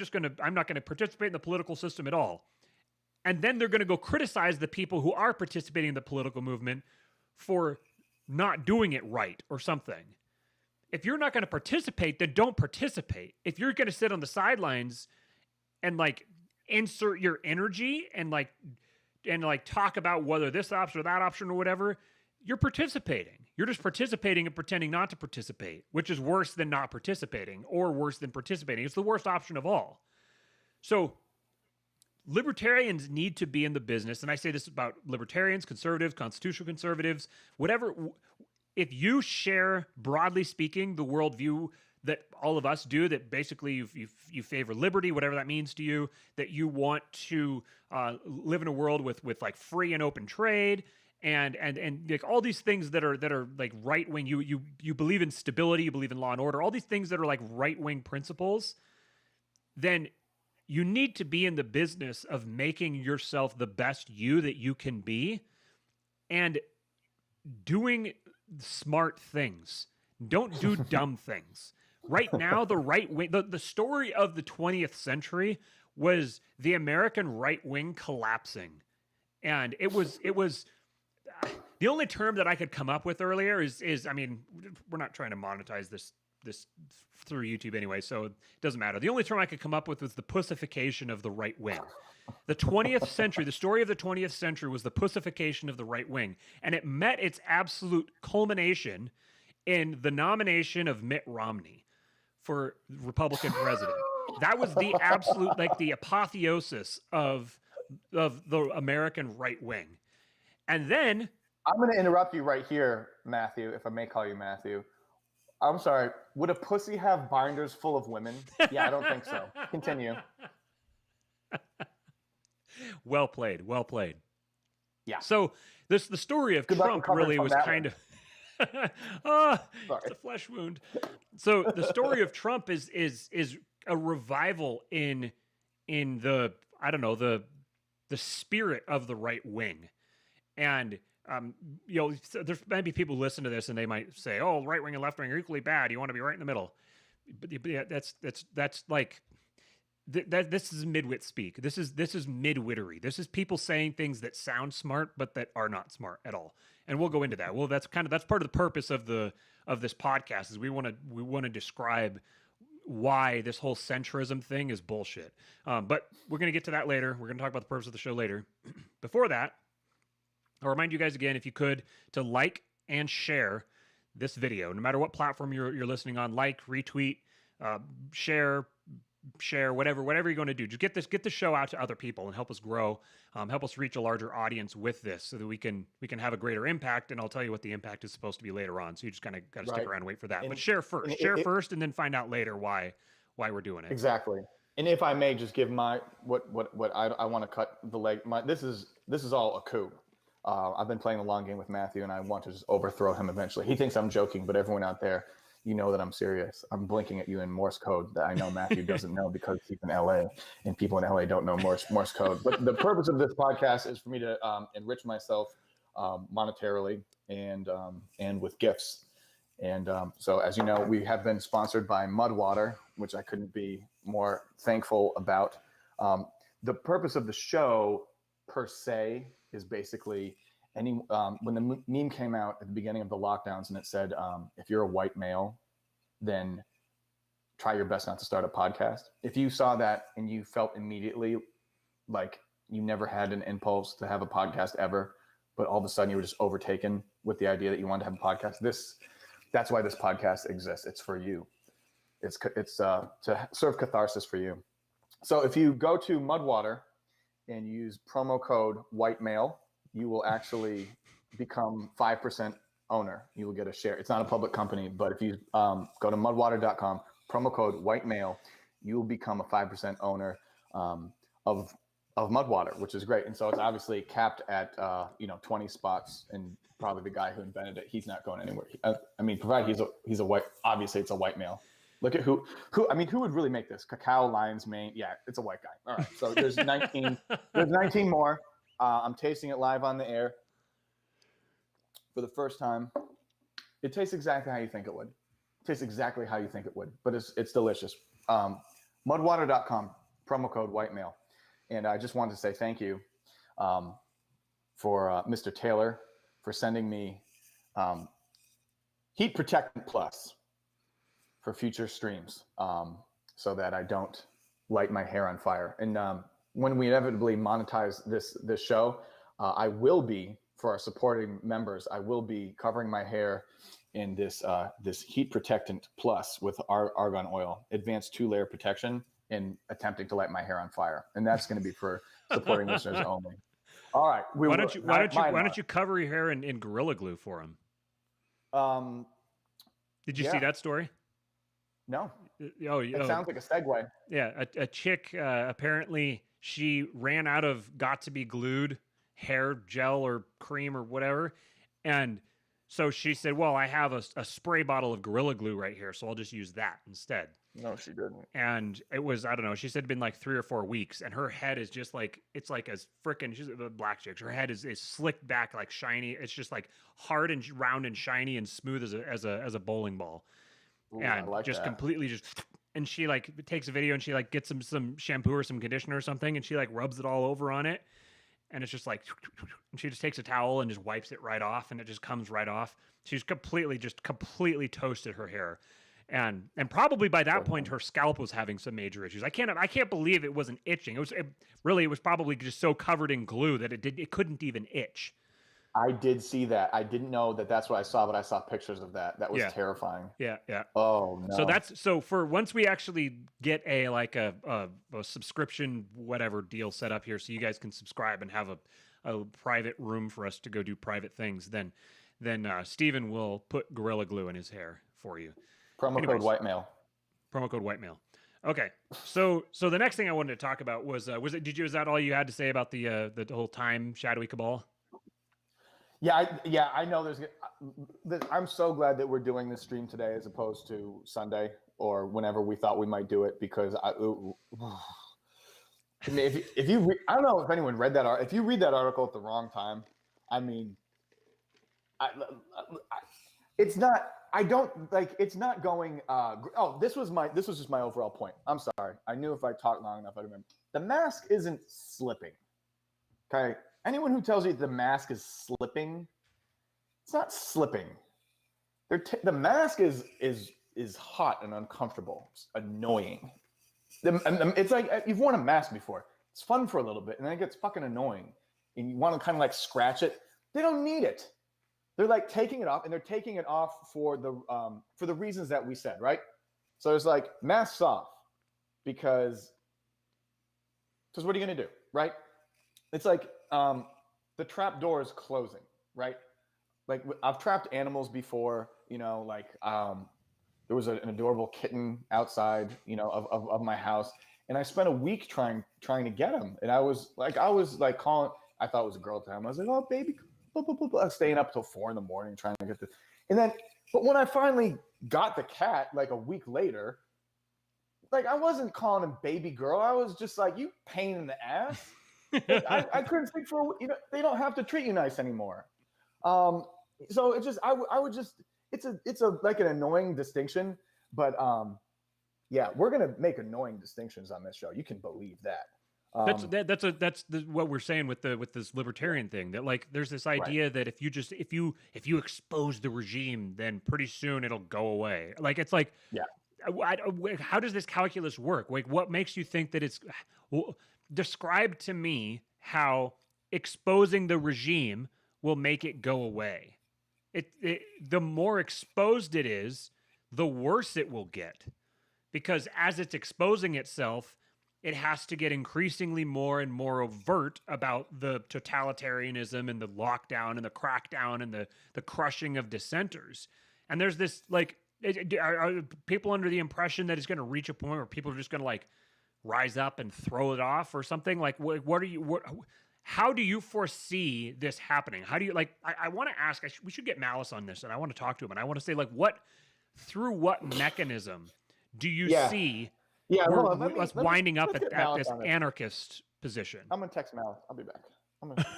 not going to participate in the political system at all. And then they're going to go criticize the people who are participating in the political movement for not doing it right or something. If you're not going to participate, then don't participate. If you're going to sit on the sidelines and like insert your energy and like talk about whether this option or that option or whatever, you're participating. You're just participating and pretending not to participate, which is worse than not participating or worse than participating. It's the worst option of all. So libertarians need to be in the business, and I say this about libertarians, conservatives, constitutional conservatives, whatever. If you share, broadly speaking, the worldview that all of us do, that basically you favor liberty, whatever that means to you, that you want to live in a world with like free and open trade, and like all these things that are like right wing. You believe in stability, you believe in law and order, all these things that are like right wing principles. Then you need to be in the business of making yourself the best you that you can be, and doing smart things. Don't do dumb things. Right now, the right wing, the story of the 20th century was the American right wing collapsing. And it was the only term that I could come up with earlier is I mean, we're not trying to monetize this through YouTube anyway, so it doesn't matter. The only term I could come up with was the pussification of the right wing. The 20th century, the story of the 20th century was the pussification of the right wing, and it met its absolute culmination in the nomination of Mitt Romney for Republican president. That was the absolute, like the apotheosis of the American right wing. And then I'm going to interrupt you right here, Matthew, if I may call you Matthew. I'm sorry. Would a pussy have binders full of women? Yeah, I don't think so. Continue. Well played. Well played. Yeah. So the story of Trump really was kind of it's a flesh wound. So the story of Trump is a revival in the, I don't know, the spirit of the right wing. And you know, there's maybe people listen to this and they might say, "Oh, right wing and left wing are equally bad. You want to be right in the middle." But yeah, that's like this is midwit speak. This is midwittery. This is people saying things that sound smart but that are not smart at all. And we'll go into that. Well, that's part of the purpose of this podcast is we want to describe why this whole centrism thing is bullshit. But we're going to get to that later. We're going to talk about the purpose of the show later. Before that, I'll remind you guys again, if you could, to like and share this video, no matter what platform you're listening on. Like, retweet, share, whatever you're going to do. Just get the show out to other people and help us grow, help us reach a larger audience with this, so that we can have a greater impact. And I'll tell you what the impact is supposed to be later on. So you just kind of got to stick around and wait for that. But share first, first, and then find out later why we're doing it. Exactly. And if I may just give my what I want to cut the leg. This is all a coup. I've been playing the long game with Matthew, and I want to just overthrow him eventually. He thinks I'm joking, but everyone out there, you know that I'm serious. I'm blinking at you in Morse code that I know Matthew doesn't know because he's in LA, and people in LA don't know Morse code. But the purpose of this podcast is for me to enrich myself monetarily and with gifts. And so, as you know, we have been sponsored by Mudwater, which I couldn't be more thankful about. The purpose of the show, per se, is basically when the meme came out at the beginning of the lockdowns and it said, if you're a white male, then try your best not to start a podcast. If you saw that and you felt immediately like you never had an impulse to have a podcast ever, but all of a sudden you were just overtaken with the idea that you wanted to have a podcast, that's why this podcast exists. It's for you. It's to serve catharsis for you. So if you go to Mudwater and use promo code white male, you will actually become 5% owner. You will get a share. It's not a public company, but if you go to mudwater.com, promo code white male, you will become a 5% owner of Mudwater, which is great. And so it's obviously capped at 20 spots, and probably the guy who invented it, he's not going anywhere. I mean, provided he's a white, obviously it's a white male. Look at who would really make this? Cacao, lion's mane. Yeah, it's a white guy. All right. So there's 19 more. I'm tasting it live on the air for the first time. It tastes exactly how you think it would. It tastes exactly how you think it would, but it's delicious. Mudwater.com, promo code white male. And I just wanted to say thank you for Mr. Taylor for sending me Heat Protectant Plus for future streams, so that I don't light my hair on fire. And when we inevitably monetize this show, I will be, for our supporting members, I will be covering my hair in this Heat Protectant Plus with argan oil, advanced 2-layer protection, and attempting to light my hair on fire. And that's going to be for supporting listeners only. All right. Why don't you cover your hair in Gorilla Glue for him? Did you see that story? No. It sounds like a segue. Yeah, a chick apparently she ran out of got to be glued hair gel or cream or whatever, and so she said, "Well, I have a spray bottle of Gorilla Glue right here, so I'll just use that instead." No, she didn't. And it was, I don't know, she said it'd been like 3 or 4 weeks, and her head is just like, it's like as freaking, she's a black chick. Her head is slicked back, like shiny. It's just like hard and round and shiny and smooth as a bowling ball. Ooh, and like just that. Completely just, and she like takes a video and she like gets some shampoo or some conditioner or something, and she like rubs it all over on it. And it's just like, and she just takes a towel and just wipes it right off, and it just comes right off. She's completely toasted her hair. And probably by that point, her scalp was having some major issues. I can't believe it wasn't itching. It was probably just so covered in glue that it couldn't even itch. I did see that. I didn't know that that's what I saw, but I saw pictures of that. That was terrifying. Yeah. Oh no. So for once we actually get a subscription whatever deal set up here, so you guys can subscribe and have a private room for us to go do private things, then Steven will put Gorilla Glue in his hair for you. Promo code Whitemail. Promo code Whitemail. Okay, so the next thing I wanted to talk about was that all you had to say about the whole time Shadowy Cabal? Yeah, I know. I'm so glad that we're doing this stream today as opposed to Sunday or whenever we thought we might do it, because I mean, if you I don't know if anyone read that. If you read that article at the wrong time, I mean, it's not. I don't like. It's not going. This was just my overall point. I'm sorry. I knew if I talked long enough, I'd remember. The mask isn't slipping. Okay. Anyone who tells you the mask is slipping, it's not slipping. The mask is hot and uncomfortable. It's annoying. It's like you've worn a mask before. It's fun for a little bit, and then it gets fucking annoying, and you want to kind of like scratch it. They don't need it. They're like taking it off, and they're taking it off for the reasons that we said, right? So it's like masks off because what are you gonna do, right? It's like the trap door is closing, right? Like I've trapped animals before, like there was an adorable kitten outside, of my house, and I spent a week trying to get him, and I was like calling. I thought it was a girl at the time. I was like, oh baby. Blah, blah, blah, blah, staying up till 4 a.m. trying to get this. But when I finally got the cat, like a week later, like I wasn't calling him baby girl. I was just like, you pain in the ass. I couldn't speak for, they don't have to treat you nice anymore. So it's just, I would just, it's a like an annoying distinction, but yeah, we're going to make annoying distinctions on this show. You can believe that. That's what we're saying with this libertarian thing, that like there's this idea that if you expose the regime, then pretty soon it'll go away. Like it's like, how does this calculus work? Like what makes you think that it's describe to me how exposing the regime will make it go away? The more exposed it is, the worse it will get, because as it's exposing itself, it has to get increasingly more and more overt about the totalitarianism and the lockdown and the crackdown and the crushing of dissenters. And there's this, like, are people under the impression that it's going to reach a point where people are just going to, like, rise up and throw it off or something? Like, how do you foresee this happening? How do you, like, I want to ask, we should get Malice on this, and I want to talk to him, and I want to say, like, through what mechanism do you see... Yeah, us winding up at this anarchist position? I'm gonna text Malice. I'll be back.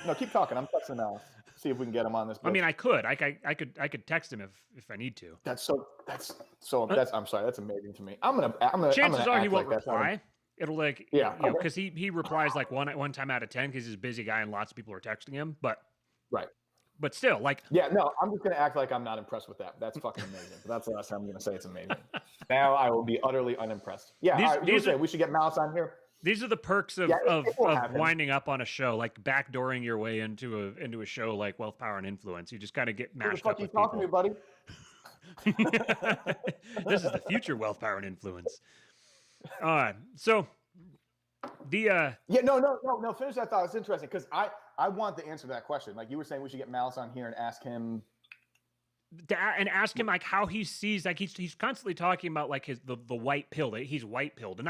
No, keep talking. I'm texting Malice. See if we can get him on this. I mean, I could text him if I need to. I'm sorry. That's amazing to me. I'm gonna. Chances are he won't reply. It'll like, because he replies like one time out of 10 because he's a busy guy and lots of people are texting him. But right. But still, like, yeah, no, I'm just gonna act like I'm not impressed with that. That's fucking amazing. But that's the last time I'm gonna say it's amazing. Now I will be utterly unimpressed. Yeah, all right, you say we should get Mouse on here. These are the perks of winding up on a show, like backdooring your way into a show like Wealth, Power, and Influence. You just kind of get mashed up with people. What the fuck you talking to me, buddy? This is the future Wealth, Power, and Influence. So the no, finish that thought. It's interesting because I want the answer to that question. Like you were saying, we should get Mouse on here and ask him. And ask him like how he sees, like he's constantly talking about like the white pill, that he's white pilled, and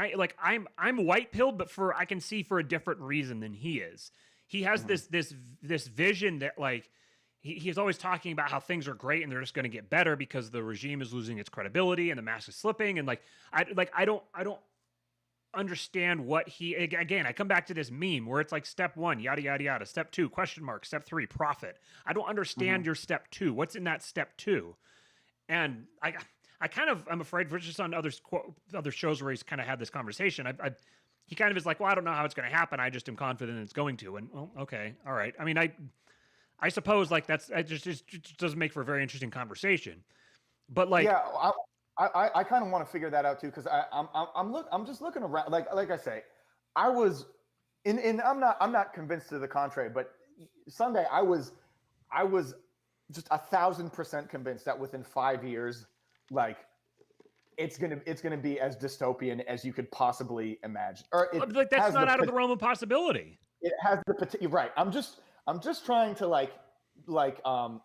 I'm white pilled, but I can see for a different reason than he is. He has this vision that like he's always talking about how things are great and they're just going to get better because the regime is losing its credibility and the mask is slipping, and I don't understand what I come back to this meme where it's like step 1 yada yada yada, step 2 question mark, step 3 profit. I don't understand your step 2. What's in that step 2? And I'm afraid, for just on other shows where he's kind of had this conversation, he kind of is like, well, I don't know how it's going to happen, I just am confident it's going to. And okay, all right, I mean, I suppose like it just doesn't make for a very interesting conversation, but like I kind of want to figure that out too, because I'm just looking around. Like I say, I was I'm not convinced to the contrary, but Sunday I was just 1,000% convinced that within 5 years, like it's gonna be as dystopian as you could possibly imagine. Or like that's not out of the realm of possibility. It has the right. I'm just trying to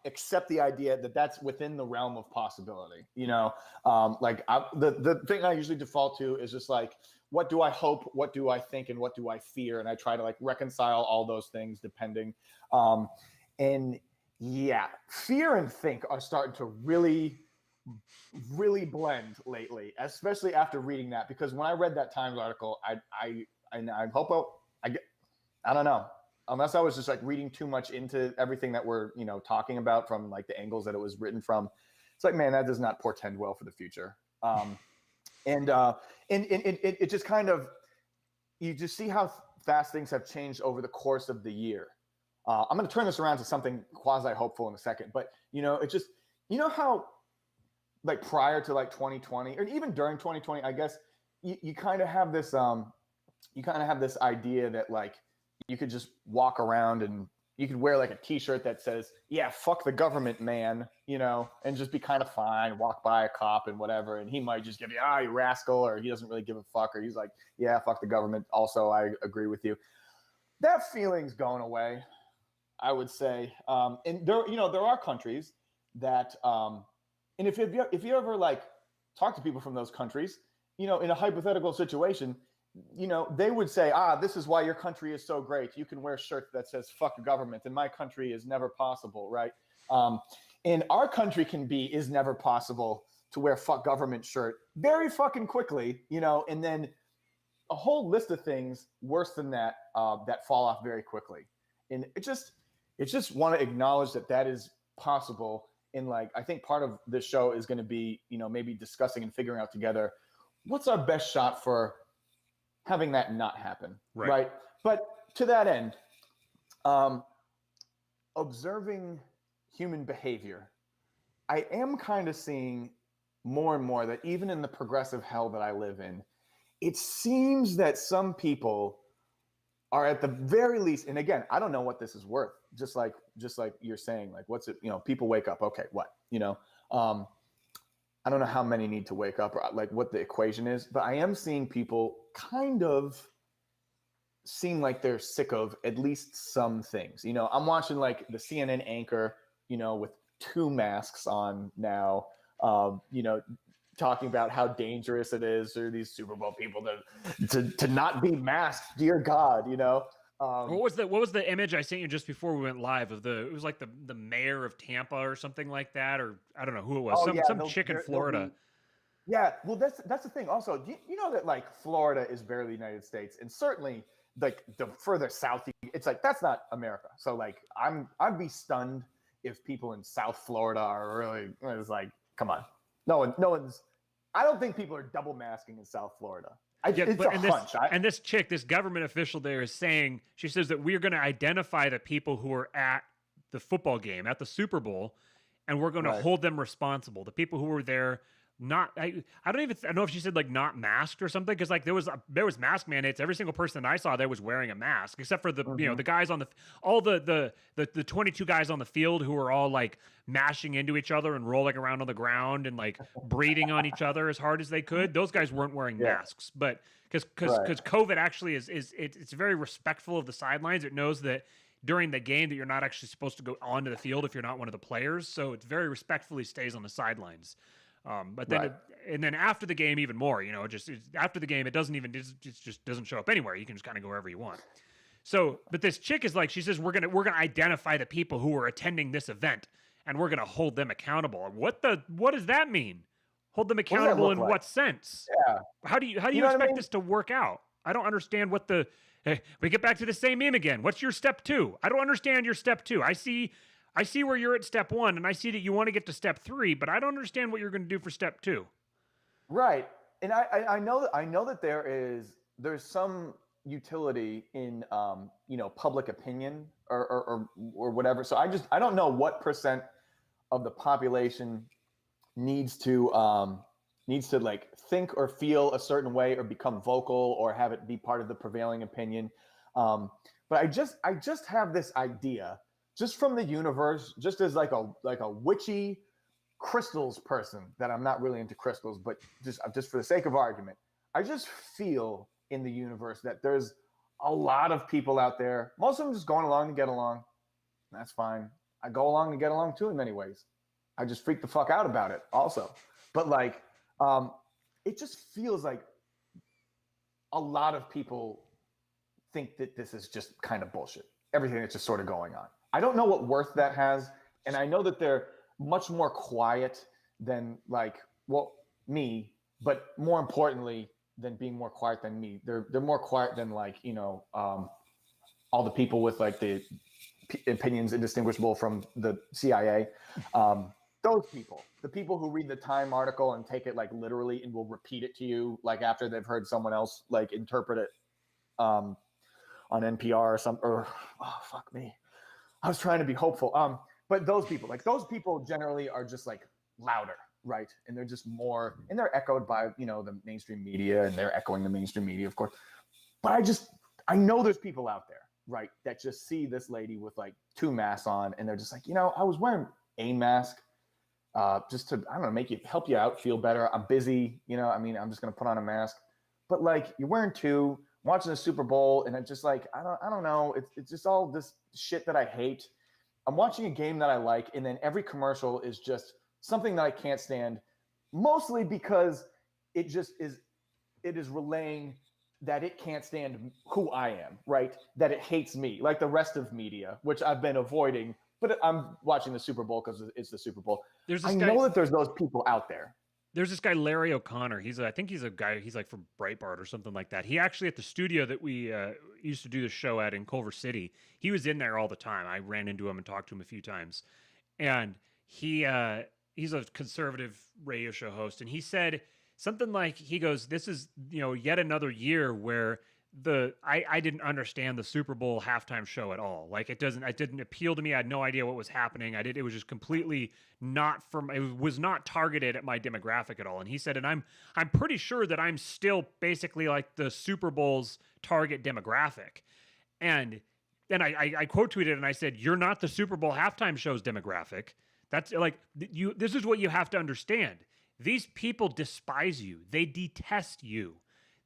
accept the idea that that's within the realm of possibility, the thing I usually default to is just like, what do I hope, what do I think, and what do I fear? And I try to like reconcile all those things depending. And yeah, fear and think are starting to really, really blend lately, especially after reading that, because when I read that Times article, I hope I don't know. Unless I was just like reading too much into everything that we're, talking about from like the angles that it was written from. It's like, man, that does not portend well for the future. And it just kind of, you just see how fast things have changed over the course of the year. I'm going to turn this around to something quasi hopeful in a second, but it just, how like prior to like 2020 or even during 2020, I guess you kind of have this, idea that like, you could just walk around and you could wear like a t-shirt that says, yeah, fuck the government, man, and just be kind of fine, walk by a cop and whatever. And he might just give you, you rascal, or he doesn't really give a fuck, or he's like, yeah, fuck the government. Also, I agree with you. That feeling's going away, I would say. And there are countries that, and if you ever like talk to people from those countries, in a hypothetical situation, they would say, this is why your country is so great. You can wear a shirt that says fuck the government, and my country is never possible, right? And our country is never possible to wear fuck government shirt very fucking quickly, and then a whole list of things worse than that that fall off very quickly. And it just want to acknowledge that is possible. And like, I think part of this show is going to be, maybe discussing and figuring out together what's our best shot for having that not happen, right? But to that end, observing human behavior, I am kind of seeing more and more that even in the progressive hell that I live in, it seems that some people are at the very least, and again, I don't know what this is worth, just like you're saying, like, what's it, people wake up, okay, what, I don't know how many need to wake up or like what the equation is, but I am seeing people kind of seem like they're sick of at least some things. I'm watching like the CNN anchor, with 2 masks on now, talking about how dangerous it is for these Super Bowl people to not be masked. Dear God, What was the image I sent you just before we went live of it was like the mayor of Tampa or something like that, or I don't know who it was. Some chick in Florida. Yeah, well, that's the thing. Also, you know that like Florida is barely the United States, and certainly like the further south, it's like that's not America. So like I'd be stunned if people in South Florida are really, it's like, come on, no one's. I don't think people are double masking in South Florida. And this chick, this government official there is saying, she says that we're going to identify the people who are at the football game, at the Super Bowl, and we're going to hold them responsible. The people who were there, I don't know if she said like not masked or something, because like there was mask mandates. Every single person that I saw there was wearing a mask, except for the the guys on the 22 guys on the field who were all like mashing into each other and rolling around on the ground and like breathing on each other as hard as they could. Those guys weren't wearing masks, but because COVID actually it's very respectful of the sidelines. It knows that during the game that you're not actually supposed to go onto the field if you're not one of the players, so it very respectfully stays on the sidelines. But then, and then after the game, even more, after the game, it just doesn't show up anywhere. You can just kind of go wherever you want. So, but this chick is like, she says, we're going to identify the people who are attending this event and we're going to hold them accountable. What does that mean? Hold them accountable in what sense? Yeah. How do you expect this to work out? I don't understand we get back to the same meme again. What's your step 2? I don't understand your step 2. I see where you're at step 1, and I see that you want to get to step 3, but I don't understand what you're going to do for step 2. Right, and I know that there's some utility in public opinion or whatever. So I don't know what percent of the population needs to like think or feel a certain way or become vocal or have it be part of the prevailing opinion. But I just have this idea. Just from the universe, just as like a witchy crystals person that I'm not really into crystals, but just for the sake of argument, I just feel in the universe that there's a lot of people out there, most of them just going along to get along. That's fine. I go along to get along too in many ways. I just freak the fuck out about it also. But like, it just feels like a lot of people think that this is just kind of bullshit. Everything that's just sort of going on. I don't know what worth that has. And I know that they're much more quiet than me, but more importantly than being more quiet than me, they're more quiet than all the people with like the opinions indistinguishable from the CIA. Those people, the people who read the Time article and take it like literally and will repeat it to you like after they've heard someone else like interpret it on NPR or something. Or fuck me. I was trying to be hopeful. But those people generally are just like louder, right? And they're just more, and they're echoed by, the mainstream media, and they're echoing the mainstream media, of course. But I know there's people out there, right, that just see this lady with like 2 masks on, and they're just like, I was wearing a mask just to, I don't know, help you out, feel better. I'm busy, I'm just going to put on a mask. But like, you're wearing 2, watching the Super Bowl, and it's just like, I don't know. It's just all this shit that I hate. I'm watching a game that I like, and then every commercial is just something that I can't stand, mostly because it is relaying that it can't stand who I am, right? That it hates me, like the rest of media, which I've been avoiding, but I'm watching the Super Bowl because it's the Super Bowl. I know that there's those people out there. There's this guy, Larry O'Connor. I think he's a guy, he's like from Breitbart or something like that. He actually, at the studio that we used to do the show at in Culver City, he was in there all the time. I ran into him and talked to him a few times. And he's a conservative radio show host. And he said something like, he goes, this is, yet another year where I didn't understand the Super Bowl halftime show at all. Like it didn't appeal to me. I had no idea what was happening. It was just completely it was not targeted at my demographic at all. And he said, and I'm pretty sure that I'm still basically like the Super Bowl's target demographic. And then I quote tweeted and I said, you're not the Super Bowl halftime show's demographic. That's like, this is what you have to understand. These people despise you. They detest you.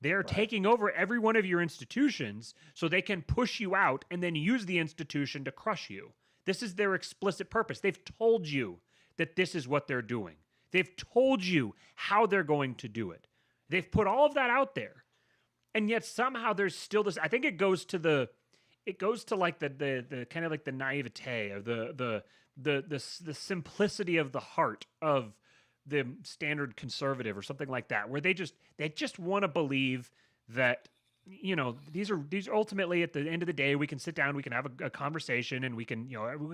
They are taking over every one of your institutions so they can push you out and then use the institution to crush you. This is their explicit purpose. They've told you that this is what they're doing. They've told you how they're going to do it. They've put all of that out there. And yet somehow there's still this, I think it goes to like the kind of like the naivete of the simplicity of the heart of the standard conservative or something like that, where they just want to believe that these are ultimately at the end of the day, we can sit down, we can have a conversation, and we can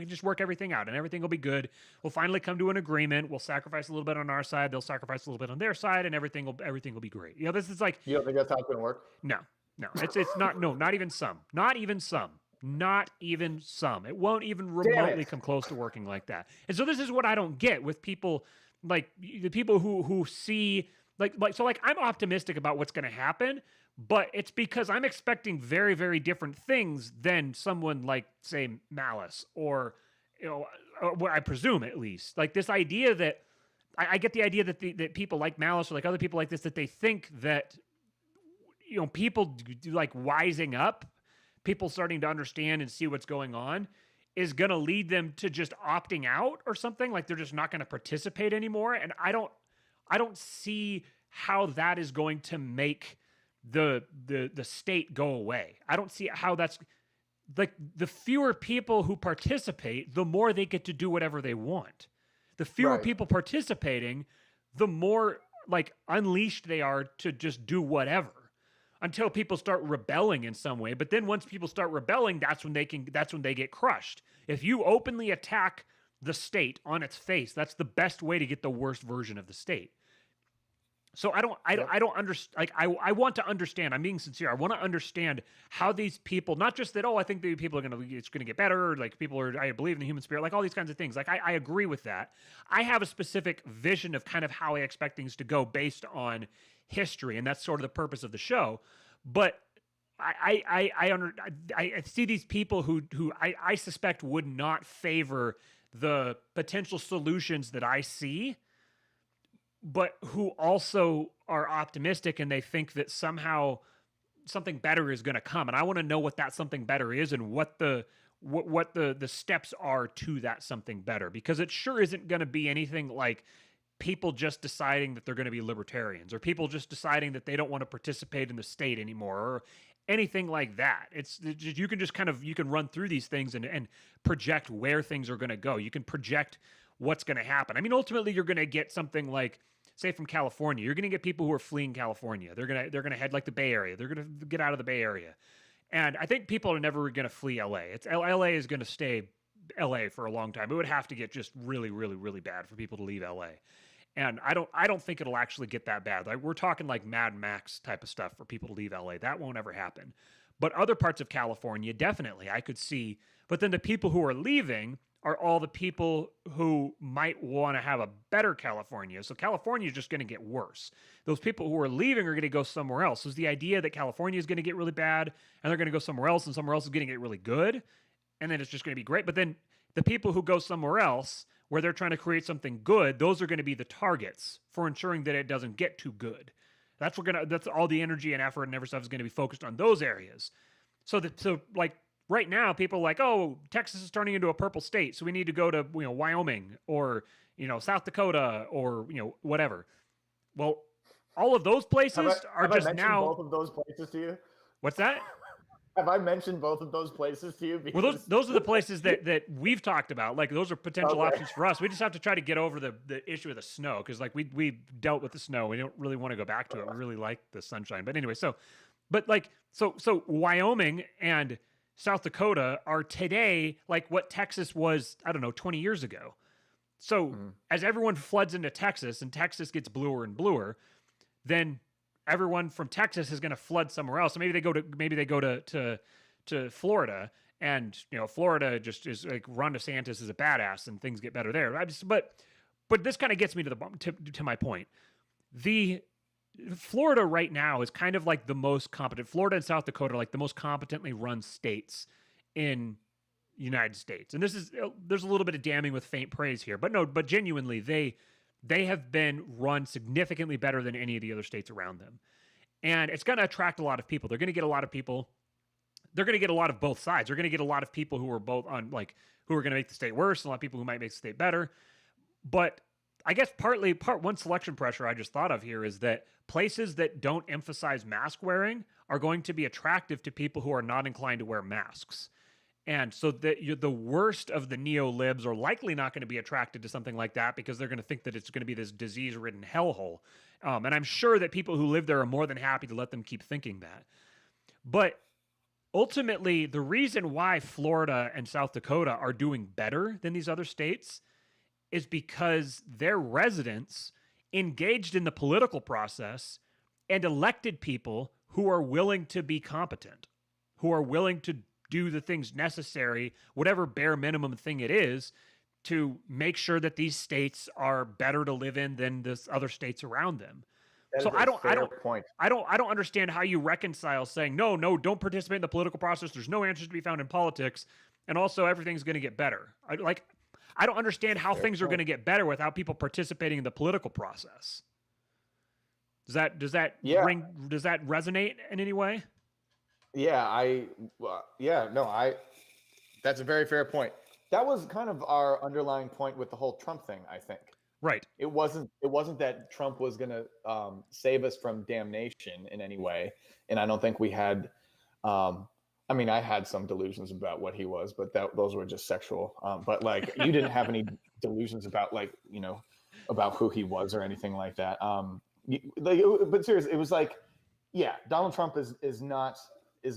just work everything out, and everything will be good. We'll finally come to an agreement. We'll sacrifice a little bit on our side. They'll sacrifice a little bit on their side, and everything will be great. This is like, you don't think that's how it's going to work? No, it's not. No, not even some. Not even some. Not even some. It won't even remotely come close to working like that. And so this is what I don't get with people, like the people who see like I'm optimistic about what's going to happen, but it's because I'm expecting very, very different things than someone like, say, Malice or what I presume, at least. Like this idea that I get the idea that that people like Malice or like other people like this, that they think that people like wising up, people starting to understand and see what's going on, is going to lead them to just opting out or something. Like they're just not going to participate anymore. And I don't see how that is going to make the state go away. I don't see how that's like, the fewer people who participate, the more they get to do whatever they want. The fewer people participating, the more like unleashed they are to just do whatever, until people start rebelling in some way. But then once people start rebelling, that's when they get crushed. If you openly attack the state on its face, that's the best way to get the worst version of the state. So I don't understand. Like I want to understand. I'm being sincere. I want to understand how these people, not just that, I think the people it's going to get better. Like I believe in the human spirit, like all these kinds of things. Like I agree with that. I have a specific vision of kind of how I expect things to go based on history, and that's sort of the purpose of the show. But I see these people who I suspect would not favor the potential solutions that I see, but who also are optimistic and they think that somehow something better is going to come. And I want to know what that something better is and what the steps are to that something better, because it sure isn't going to be anything like people just deciding that they're going to be libertarians, or people just deciding that they don't want to participate in the state anymore, or anything like that. It's you can run through these things and project where things are going to go. You can project what's going to happen. I mean, ultimately you're going to get something like, say, from California, you're going to get people who are fleeing California. They're going to head like the Bay Area. They're going to get out of the Bay Area. And I think people are never going to flee LA. LA is going to stay LA for a long time. It would have to get just really, really, really bad for people to leave LA. And I don't think it'll actually get that bad. Like we're talking like Mad Max type of stuff for people to leave LA. That won't ever happen. But other parts of California, definitely, I could see. But then the people who are leaving are all the people who might want to have a better California. So California is just going to get worse. Those people who are leaving are going to go somewhere else. So it's the idea that California is going to get really bad and they're going to go somewhere else, and somewhere else is going to get really good. And then it's just going to be great. But then the people who go somewhere else where they're trying to create something good, those are going to be the targets for ensuring that it doesn't get too good. That's all the energy and effort and every stuff is going to be focused on those areas. So like right now, people are like, oh, Texas is turning into a purple state, so we need to go to Wyoming or South Dakota or whatever. Well, all of those places are just now. Both of those places to you? What's that? Have I mentioned both of those places to you? Because... Well, those are the places that we've talked about. Like those are potential options for us. We just have to try to get over the issue of the snow, because like we dealt with the snow. We don't really want to go back to it. We really like the sunshine. But anyway, so Wyoming and South Dakota are today like what Texas was, I don't know, 20 years ago. So as everyone floods into Texas and Texas gets bluer and bluer, then everyone from Texas is going to flood somewhere else. So maybe they go to Florida, and Florida just is like Ron DeSantis is a badass and things get better there. But this kind of gets me to my point. The Florida right now is kind of like the most competent. Florida and South Dakota are like the most competently run states in the United States. And there's a little bit of damning with faint praise here, but genuinely they have been run significantly better than any of the other states around them. And it's going to attract a lot of people. They're going to get a lot of people. They're going to get a lot of both sides. They're going to get a lot of people who are both on who are going to make the state worse, and a lot of people who might make the state better. But I guess part one selection pressure I just thought of here is that places that don't emphasize mask wearing are going to be attractive to people who are not inclined to wear masks. And so the worst of the neo-libs are likely not going to be attracted to something like that, because they're going to think that it's going to be this disease-ridden hellhole. And I'm sure that people who live there are more than happy to let them keep thinking that. But ultimately, the reason why Florida and South Dakota are doing better than these other states is because their residents engaged in the political process and elected people who are willing to be competent, who are willing to do the things necessary, whatever bare minimum thing it is, to make sure that these states are better to live in than the other states around them. That So is a fair point. I don't understand how you reconcile saying no, don't participate in the political process. There's no answers to be found in politics, and also everything's going to get better. I don't understand how things are going to get better without people participating in the political process. Does that resonate in any way? Yeah, that's a very fair point. That was kind of our underlying point with the whole Trump thing, I think. Right. It wasn't that Trump was going to save us from damnation in any way, and I don't think we had. I mean, I had some delusions about what he was, but those were just sexual. But like, you didn't have any delusions about about who he was or anything like that. But seriously, it was like, yeah, Donald Trump is not he's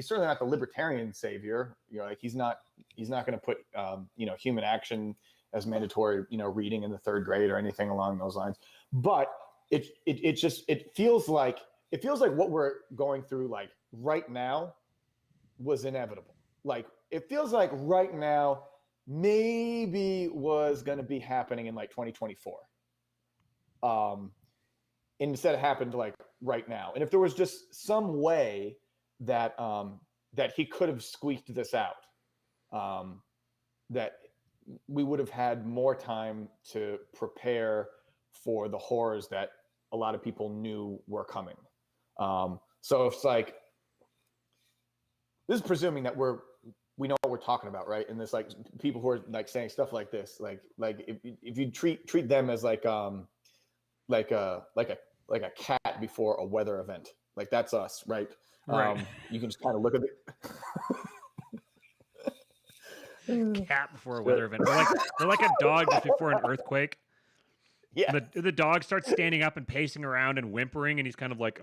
certainly not the libertarian savior. Like he's not going to put human action as mandatory reading in the third grade or anything along those lines. But it feels like what we're going through like right now was inevitable. Like it feels like right now maybe was going to be happening in like 2024. Instead it happened like right now. And if there was just some way that he could have squeaked this out, that we would have had more time to prepare for the horrors that a lot of people knew were coming. So it's like, this is presuming that we know what we're talking about, right? And this like people who are like saying stuff like this, like if you treat them as like a cat before a weather event, like that's us, right? Right. You can just kind of look at it. Cat before a weather event. They're like a dog just before an earthquake. Yeah. The dog starts standing up and pacing around and whimpering, and he's kind of like,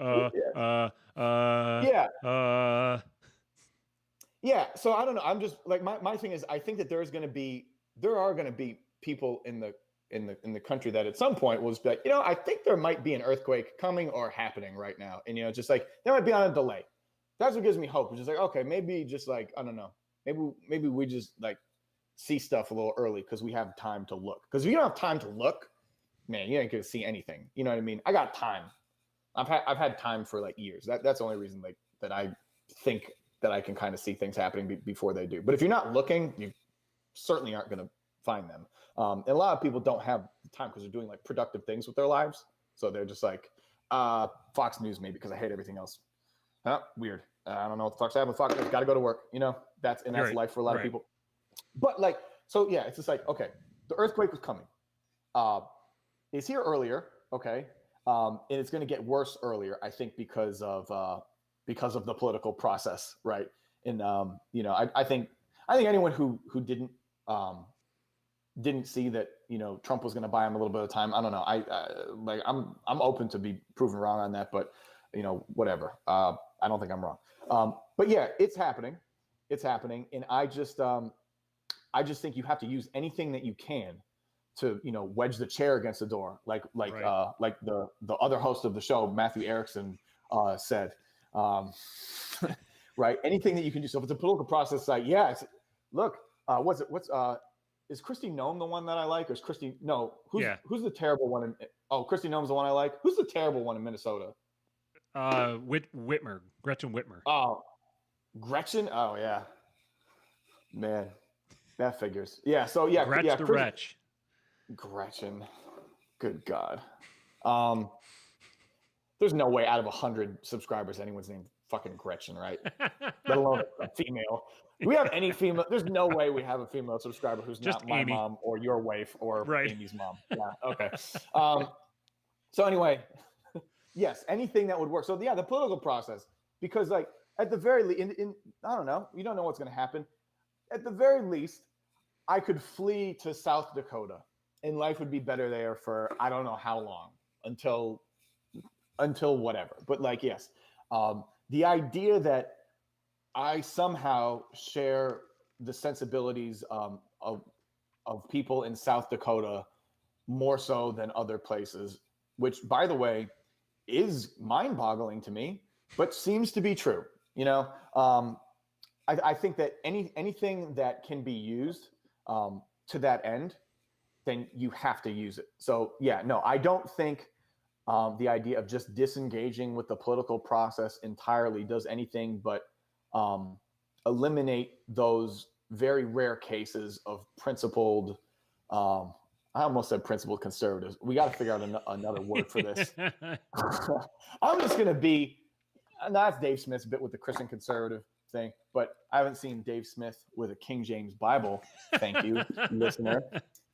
Yeah. So I don't know. I'm just like, my thing is, I think that there are going to be people in the country that at some point will just be like, I think there might be an earthquake coming or happening right now. And, just like, they might be on a delay. That's what gives me hope. It's just like, okay, maybe just like, I don't know. Maybe we just like see stuff a little early because we have time to look. Because if you don't have time to look, man, you ain't going to see anything. You know what I mean? I got time. I've had time for like years. That's the only reason like that I think that I can kind of see things happening before they do. But if you're not looking, you certainly aren't going to find them. And a lot of people don't have the time because they're doing like productive things with their lives. So they're just like, Fox News maybe because I hate everything else. Weird. I don't know what the fuck's happening. Fox News, got to go to work. That's right. Life for a lot of people. But like, so yeah, it's just like, okay, the earthquake was coming. It's here earlier, okay, and it's going to get worse earlier, I think, because of the political process, right? And I think anyone who didn't see that Trump was going to buy him a little bit of time, I don't know. I'm open to be proven wrong on that, but whatever. I don't think I'm wrong. But yeah, it's happening, and I just think you have to use anything that you can to wedge the chair against the door, like the other host of the show, Matthew Erickson, said, right? Anything that you can do. So if it's a political process, like look, is Kristi Noem the one that I like, or is Kristi? No, who's the terrible one? Kristi Noem's the one I like. Who's the terrible one in Minnesota? Whitmer, Gretchen Whitmer. Oh, Gretchen. Oh yeah, man, that figures. Yeah. So yeah, the wretch. Gretchen. Good God. There's no way out of 100 subscribers anyone's named fucking Gretchen, right? Let alone a female. Do we have any female? There's no way we have a female subscriber who's just not my mom or your wife or Amy's mom. Yeah. Okay. So anyway, yes, anything that would work. So yeah, the political process, because like at the very least, I don't know, you don't know what's going to happen. At the very least, I could flee to South Dakota. And life would be better there for I don't know how long until whatever. But like, yes, the idea that I somehow share the sensibilities of people in South Dakota more so than other places, which, by the way, is mind-boggling to me, but seems to be true. I think that anything that can be used to that end, then you have to use it. So yeah, no, I don't think the idea of just disengaging with the political process entirely does anything but eliminate those very rare cases of principled. I almost said principled conservatives. We got to figure out another word for this. I'm just gonna be. That's Dave Smith's bit with the Christian conservative thing, but I haven't seen Dave Smith with a King James Bible. Thank you, listener.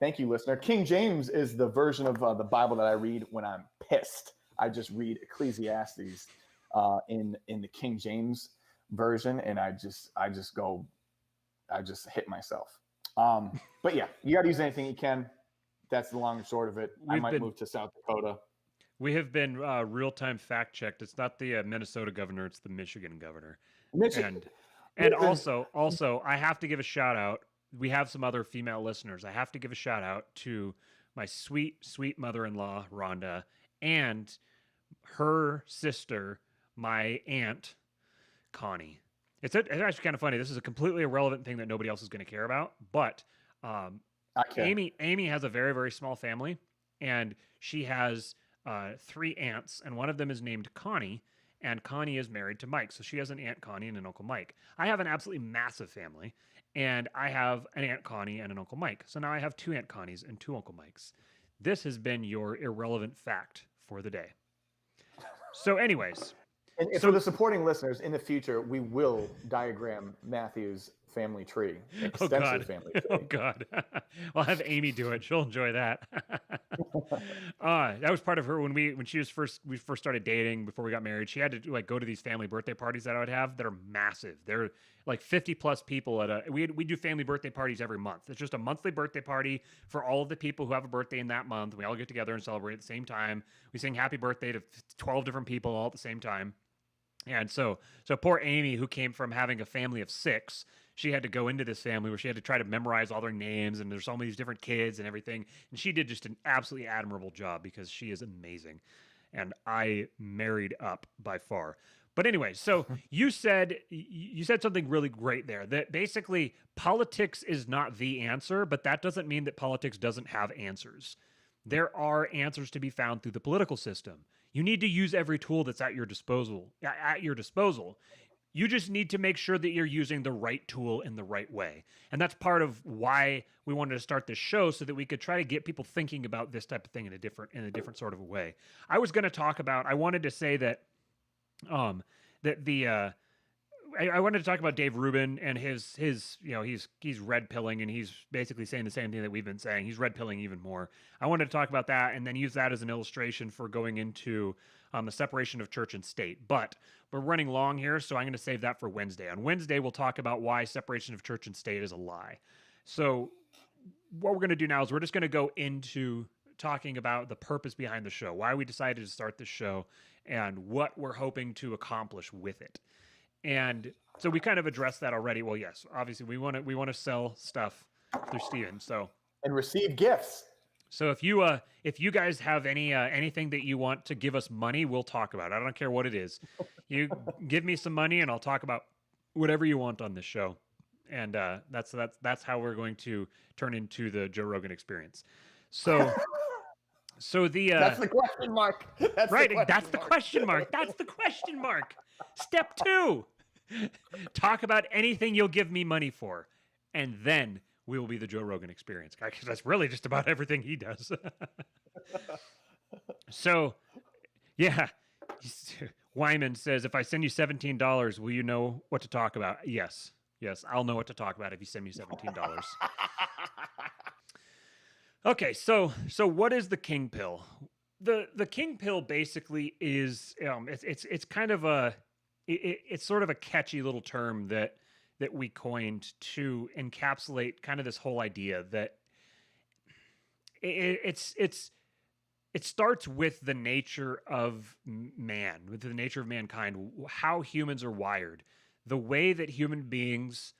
Thank you, listener. King James is the version of the Bible that I read when I'm pissed. I just read Ecclesiastes in the King James version, and I just hit myself. But yeah, you got to use anything you can. That's the long and short of it. I might move to South Dakota. We have been real-time fact-checked. It's not the Minnesota governor; it's the Michigan governor. And also, I have to give a shout-out. We have some other female listeners. I have to give a shout-out to my sweet, sweet mother-in-law, Rhonda, and her sister, my aunt, Connie. It's actually kind of funny. This is a completely irrelevant thing that nobody else is going to care about, but Amy has a very, very small family, and she has 3 aunts, and one of them is named Connie, and Connie is married to Mike. So she has an Aunt Connie and an Uncle Mike. I have an absolutely massive family, and I have an Aunt Connie and an Uncle Mike. So now I have 2 Aunt Connies and 2 Uncle Mikes. This has been your irrelevant fact for the day. So anyways. And for the supporting listeners, in the future, we will diagram Matthew's family tree, extensive family tree. Oh God! I'll have Amy do it. She'll enjoy that. That was part of her when we first started dating before we got married. She had to go to these family birthday parties that I would have. They're massive. They're like 50+ people at we do family birthday parties every month. It's just a monthly birthday party for all of the people who have a birthday in that month. We all get together and celebrate at the same time. We sing happy birthday to 12 different people all at the same time. And so poor Amy, who came from having a family of 6, she had to go into this family where she had to try to memorize all their names, and there's all these different kids and everything. And she did just an absolutely admirable job because she is amazing. And I married up by far. But anyway, so you said something really great there, that basically politics is not the answer, but that doesn't mean that politics doesn't have answers. There are answers to be found through the political system. You need to use every tool that's at your disposal. You just need to make sure that you're using the right tool in the right way. And that's part of why we wanted to start this show, so that we could try to get people thinking about this type of thing in a different sort of a way. I wanted to say that I wanted to talk about Dave Rubin and his he's red pilling, and he's basically saying the same thing that we've been saying. He's red pilling even more. I wanted to talk about that and then use that as an illustration for going into the separation of church and state. But we're running long here, so I'm going to save that for Wednesday. On Wednesday, we'll talk about why separation of church and state is a lie. So what we're going to do now is we're just going to go into talking about the purpose behind the show, why we decided to start this show, and what we're hoping to accomplish with it. And so we kind of addressed that already. Well, yes, obviously we want to sell stuff through Steven. And receive gifts. So if you guys have anything that you want to give us money, we'll talk about it. I don't care what it is. You give me some money and I'll talk about whatever you want on this show. And that's how we're going to turn into the Joe Rogan Experience. So that's the question mark. That's the question mark. That's the question mark. Step 2. Talk about anything you'll give me money for, and then we will be the Joe Rogan Experience. Because that's really just about everything he does. So, yeah. Wyman says, if I send you $17, will you know what to talk about? Yes, I'll know what to talk about if you send me $17. Okay, so what is the King Pill? The King Pill basically is it's kind of it's sort of a catchy little term that we coined to encapsulate kind of this whole idea that it's it starts with the nature of man, with the nature of mankind, how humans are wired, the way that human beings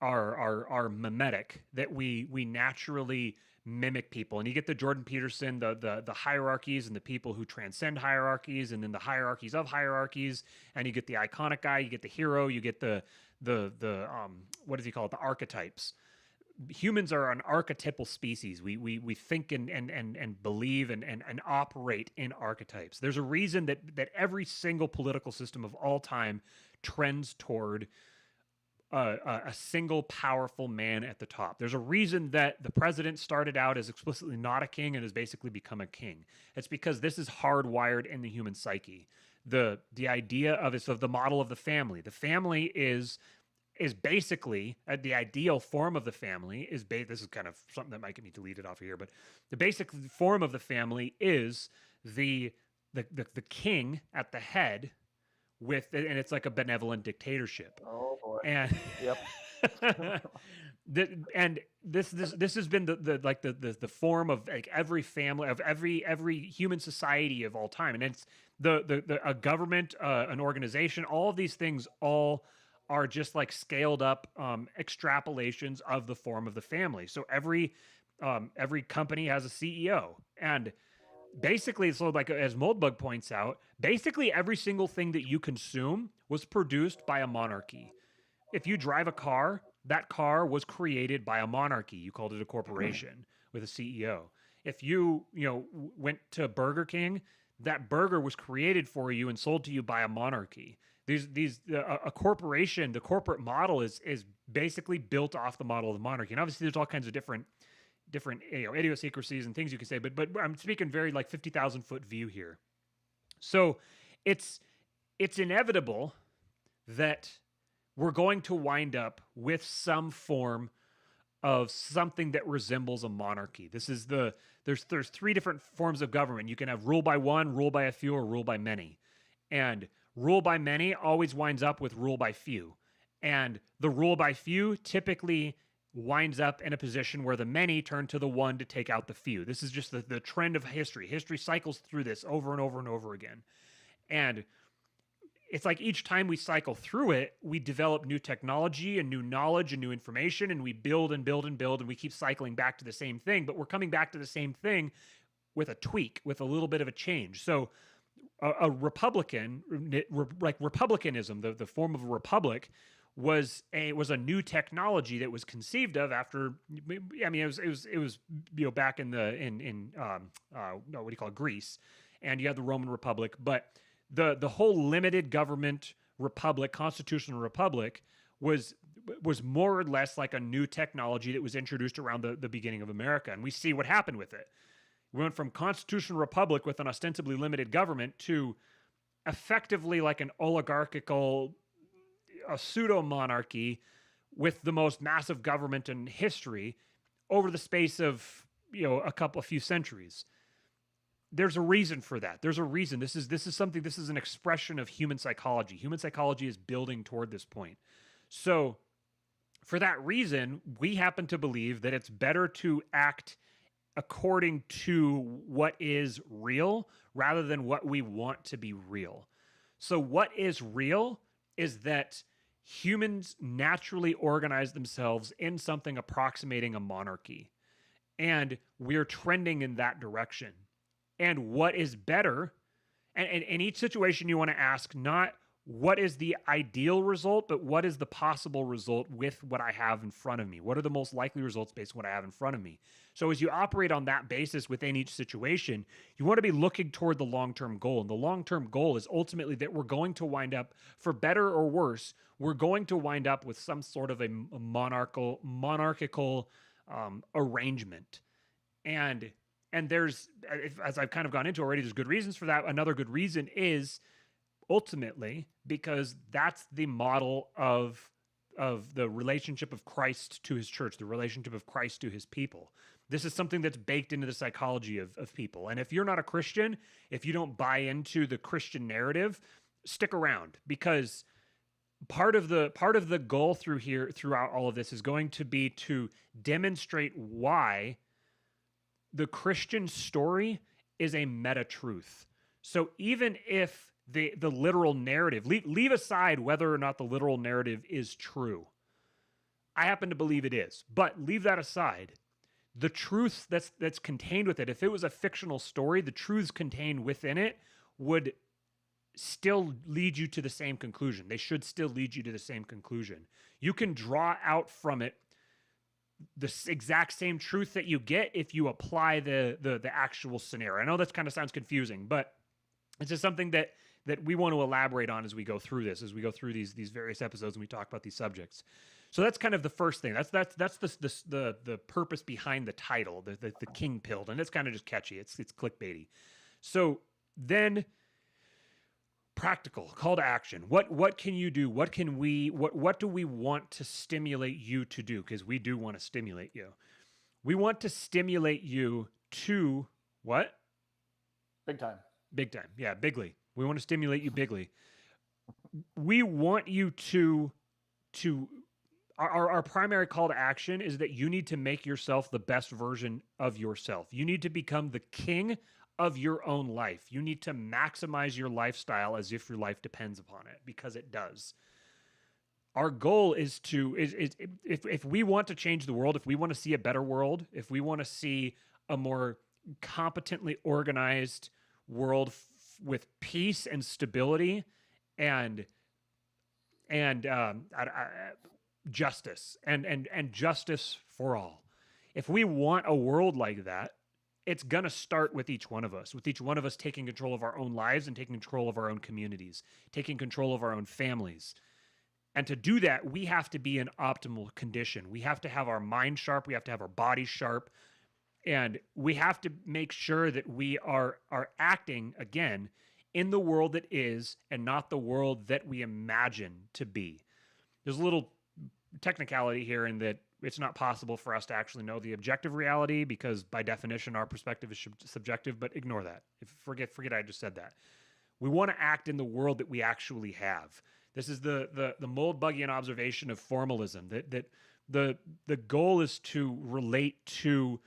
are mimetic, that we naturally mimic people. And you get the Jordan Peterson, the hierarchies and the people who transcend hierarchies, and then the hierarchies of hierarchies, and you get the iconic guy, you get the hero, you get the what does he call it, the archetypes. Humans are an archetypal species. We think and believe and operate in archetypes. There's a reason that every single political system of all time trends toward a single powerful man at the top. There's a reason that the president started out as explicitly not a king and has basically become a king. It's because this is hardwired in the human psyche. The idea of it, of the model of the family. The family is basically the ideal form of the family is this is kind of something that might get me deleted off of here, but the basic form of the family is the king at the head with, and it's like a benevolent dictatorship. Oh boy. And yep. And this has been the form of like every family, of every human society of all time, and it's a government, an organization. All of these things all are just like scaled up extrapolations of the form of the family. So every company has a CEO, and basically, so like as Moldbug points out, basically every single thing that you consume was produced by a monarchy. If you drive a car, that car was created by a monarchy. You called it a corporation with a CEO. If you went to Burger King, that burger was created for you and sold to you by a monarchy. A corporation, the corporate model is basically built off the model of the monarchy. And obviously there's all kinds of different idiosyncrasies and things you can say, but I'm speaking very like 50,000 foot view here. So it's inevitable that we're going to wind up with some form of something that resembles a monarchy. This is there's three different forms of government. You can have rule by one, rule by a few, or rule by many. And rule by many always winds up with rule by few. And the rule by few typically winds up in a position where the many turn to the one to take out the few. This is just the trend of history. History cycles through this over and over and over again. And it's like each time we cycle through it, we develop new technology and new knowledge and new information, and we build and build and build, and we keep cycling back to the same thing, but we're coming back to the same thing with a tweak, with a little bit of a change. So a republican, like republicanism, the form of a republic, was a new technology that was conceived of after, I mean, it was back in what do you call it, Greece, and you had the Roman Republic, but the whole limited government republic, constitutional republic, was more or less like a new technology that was introduced around the beginning of America, and we see what happened with it. We went from constitutional republic with an ostensibly limited government to effectively like an oligarchical, a pseudo-monarchy with the most massive government in history over the space of a few centuries. There's a reason for that. There's a reason. This is an expression of human psychology. Human psychology is building toward this point. So for that reason, we happen to believe that it's better to act according to what is real rather than what we want to be real. So what is real is that humans naturally organize themselves in something approximating a monarchy. And we're trending in that direction. And what is better, and in each situation you want to ask not what is the ideal result, but what is the possible result with what I have in front of me? What are the most likely results based on what I have in front of me? So as you operate on that basis within each situation, you want to be looking toward the long-term goal. And the long-term goal is ultimately that we're going to wind up, for better or worse, we're going to wind up with some sort of a monarchical arrangement. And there's, as I've kind of gone into already, there's good reasons for that. Another good reason is ultimately because that's the model of the relationship of Christ to his church, the relationship of Christ to his people. This is something that's baked into the psychology of people. And if you're not a Christian, if you don't buy into the Christian narrative, stick around, because part of the goal throughout all of this is going to be to demonstrate why the Christian story is a meta truth. So even if the literal narrative, leave aside whether or not the literal narrative is true. I happen to believe it is, but leave that aside. The truth that's contained with it, if it was a fictional story, the truths contained within it would still lead you to the same conclusion. They should still lead you to the same conclusion. You can draw out from it the exact same truth that you get if you apply the actual scenario. I know that kind of sounds confusing, but it's just something that we want to elaborate on as we go through this, as we go through these various episodes and we talk about these subjects. So that's kind of the first thing. That's the purpose behind the title, the Kingpilled, and it's kind of just catchy. It's clickbaity. So then, practical call to action. What can you do? What do we want to stimulate you to do? Because we do want to stimulate you. We want to stimulate you to what? Big time. Big time. Yeah, bigly. We want to stimulate you bigly. We want you to our primary call to action is that you need to make yourself the best version of yourself. You need to become the king of your own life. You need to maximize your lifestyle as if your life depends upon it, because it does. Our goal is if we want to change the world, if we want to see a better world, if we want to see a more competently organized world with peace and stability and justice and justice for all. If we want a world like that, it's going to start with each one of us taking control of our own lives and taking control of our own communities, taking control of our own families. And to do that, we have to be in optimal condition. We have to have our mind sharp. We have to have our body sharp. And we have to make sure that we are acting, again, in the world that is and not the world that we imagine to be. There's a little technicality here in that it's not possible for us to actually know the objective reality because by definition our perspective is subjective, but ignore that. Forget I just said that. We want to act in the world that we actually have. This is the Moldbugian observation of formalism, that the goal is to relate to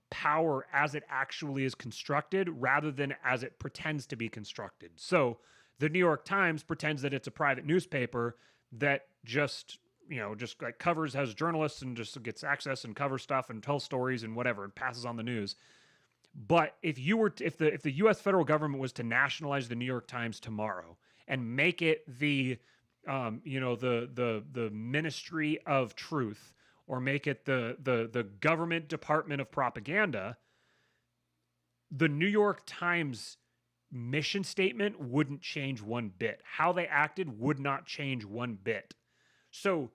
power as it actually is constructed rather than as it pretends to be constructed. So the New York Times pretends that it's a private newspaper that just like covers, has journalists and just gets access and covers stuff and tells stories and whatever and passes on the news. But if the U.S. federal government was to nationalize the New York Times tomorrow and make it the Ministry of Truth, or make it the government department of propaganda, the New York Times mission statement wouldn't change one bit. How they acted would not change one bit. So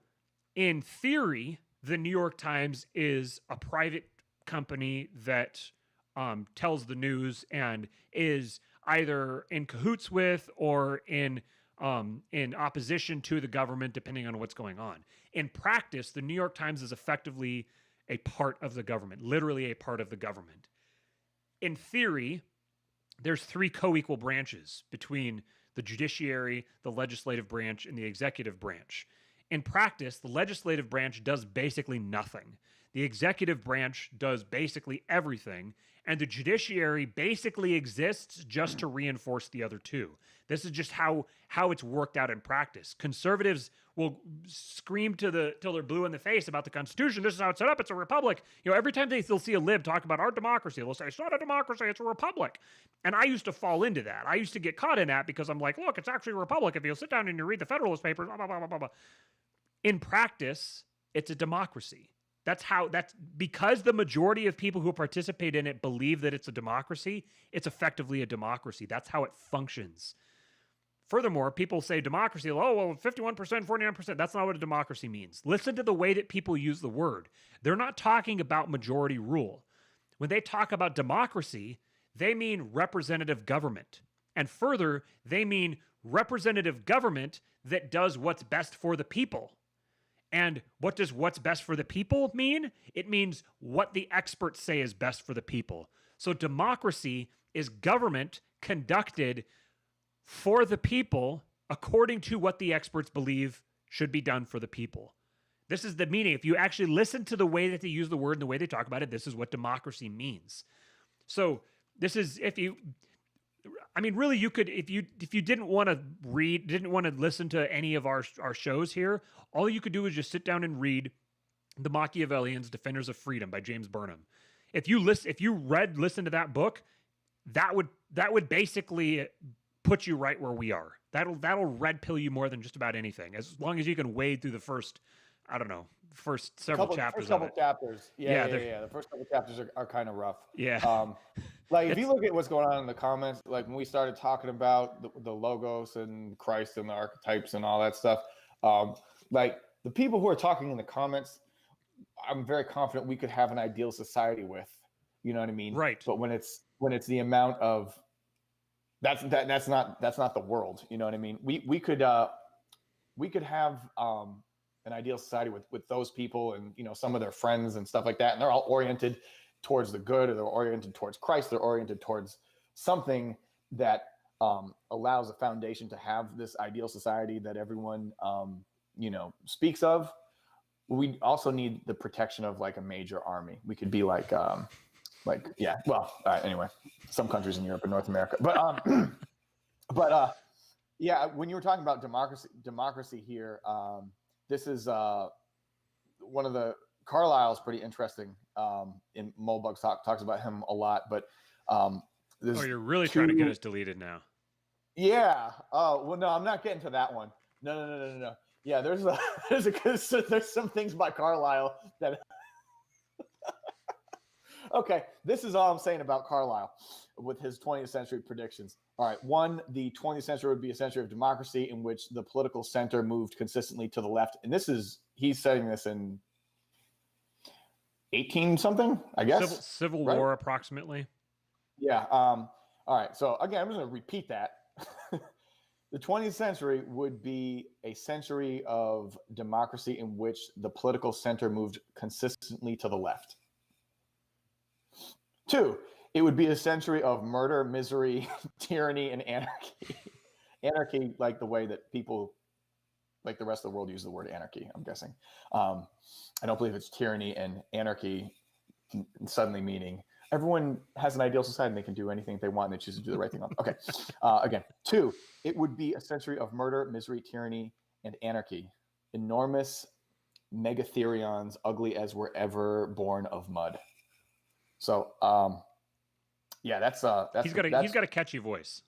in theory, the New York Times is a private company that tells the news and is either in cahoots with or in opposition to the government, depending on what's going on. In practice, the New York Times is effectively a part of the government, literally a part of the government. In theory, there's 3 co-equal branches between the judiciary, the legislative branch, and the executive branch. In practice, the legislative branch does basically nothing. The executive branch does basically everything, and the judiciary basically exists just to reinforce the other two. This is just how it's worked out in practice. Conservatives will scream till they're blue in the face about the Constitution. This is how it's set up. It's a republic. Every time they'll see a lib talk about our democracy, they'll say, it's not a democracy, it's a republic. And I used to fall into that. I used to get caught in that because I'm like, look, it's actually a republic. If you sit down and you read the Federalist Papers, blah, blah, blah, blah, blah. In practice, it's a democracy. That's because the majority of people who participate in it believe that it's a democracy, it's effectively a democracy. That's how it functions. Furthermore, people say democracy, 51%, 49%. That's not what a democracy means. Listen to the way that people use the word. They're not talking about majority rule. When they talk about democracy, they mean representative government. And further, they mean representative government that does what's best for the people. And what does what's best for the people mean? It means what the experts say is best for the people. So democracy is government conducted for the people according to what the experts believe should be done for the people. This is the meaning. If you actually listen to the way that they use the word and the way they talk about it, this is what democracy means. So This is if you. I mean, really, you could if you didn't want to read, didn't want to listen to any of our shows here, all you could do is just sit down and read The Machiavellians, Defenders of Freedom by James Burnham. If you listen to that book, that would basically put you right where we are. That'll red pill you more than just about anything. As long as you can wade through the first, I don't know, several chapters. Yeah. The first couple chapters are kind of rough. Yeah. Like if you look at what's going on in the comments, like when we started talking about the logos and Christ and the archetypes and all that stuff, like the people who are talking in the comments, I'm very confident we could have an ideal society with. You know what I mean? Right. But when it's the amount of that's not the world. You know what I mean? We could have an ideal society with those people and, you know, some of their friends and stuff like that, and they're all oriented towards the good, or they're oriented towards Christ, they're oriented towards something that allows a foundation to have this ideal society that everyone you know, speaks of. We also need the protection of like a major army. We could be like yeah, well, anyway, some countries in Europe and North America, but yeah, when you were talking about democracy here, this is one of the Carlyle's pretty interesting. In Mulbug talks about him a lot, but you're really trying to get us deleted now. Yeah. Oh well, no, I'm not getting to that one. No. Yeah, there's some things by Carlyle that. Okay, this is all I'm saying about Carlyle with his 20th century predictions. All right, one, the 20th century would be a century of democracy in which the political center moved consistently to the left. And he's saying this in 18 something, I guess. Civil War, approximately. Yeah. All right. So again, I'm just going to repeat that. The 20th century would be a century of democracy in which the political center moved consistently to the left. 2, it would be a century of murder, misery, tyranny, and anarchy. Anarchy, like the way that people, like the rest of the world, use the word anarchy, I'm guessing. I don't believe it's tyranny and anarchy suddenly meaning everyone has an ideal society and they can do anything they want and they choose to do the right thing. Okay. Again, 2, it would be a century of murder, misery, tyranny, and anarchy. Enormous megatherions, ugly as were ever born of mud. So, yeah, that's he's got a catchy voice.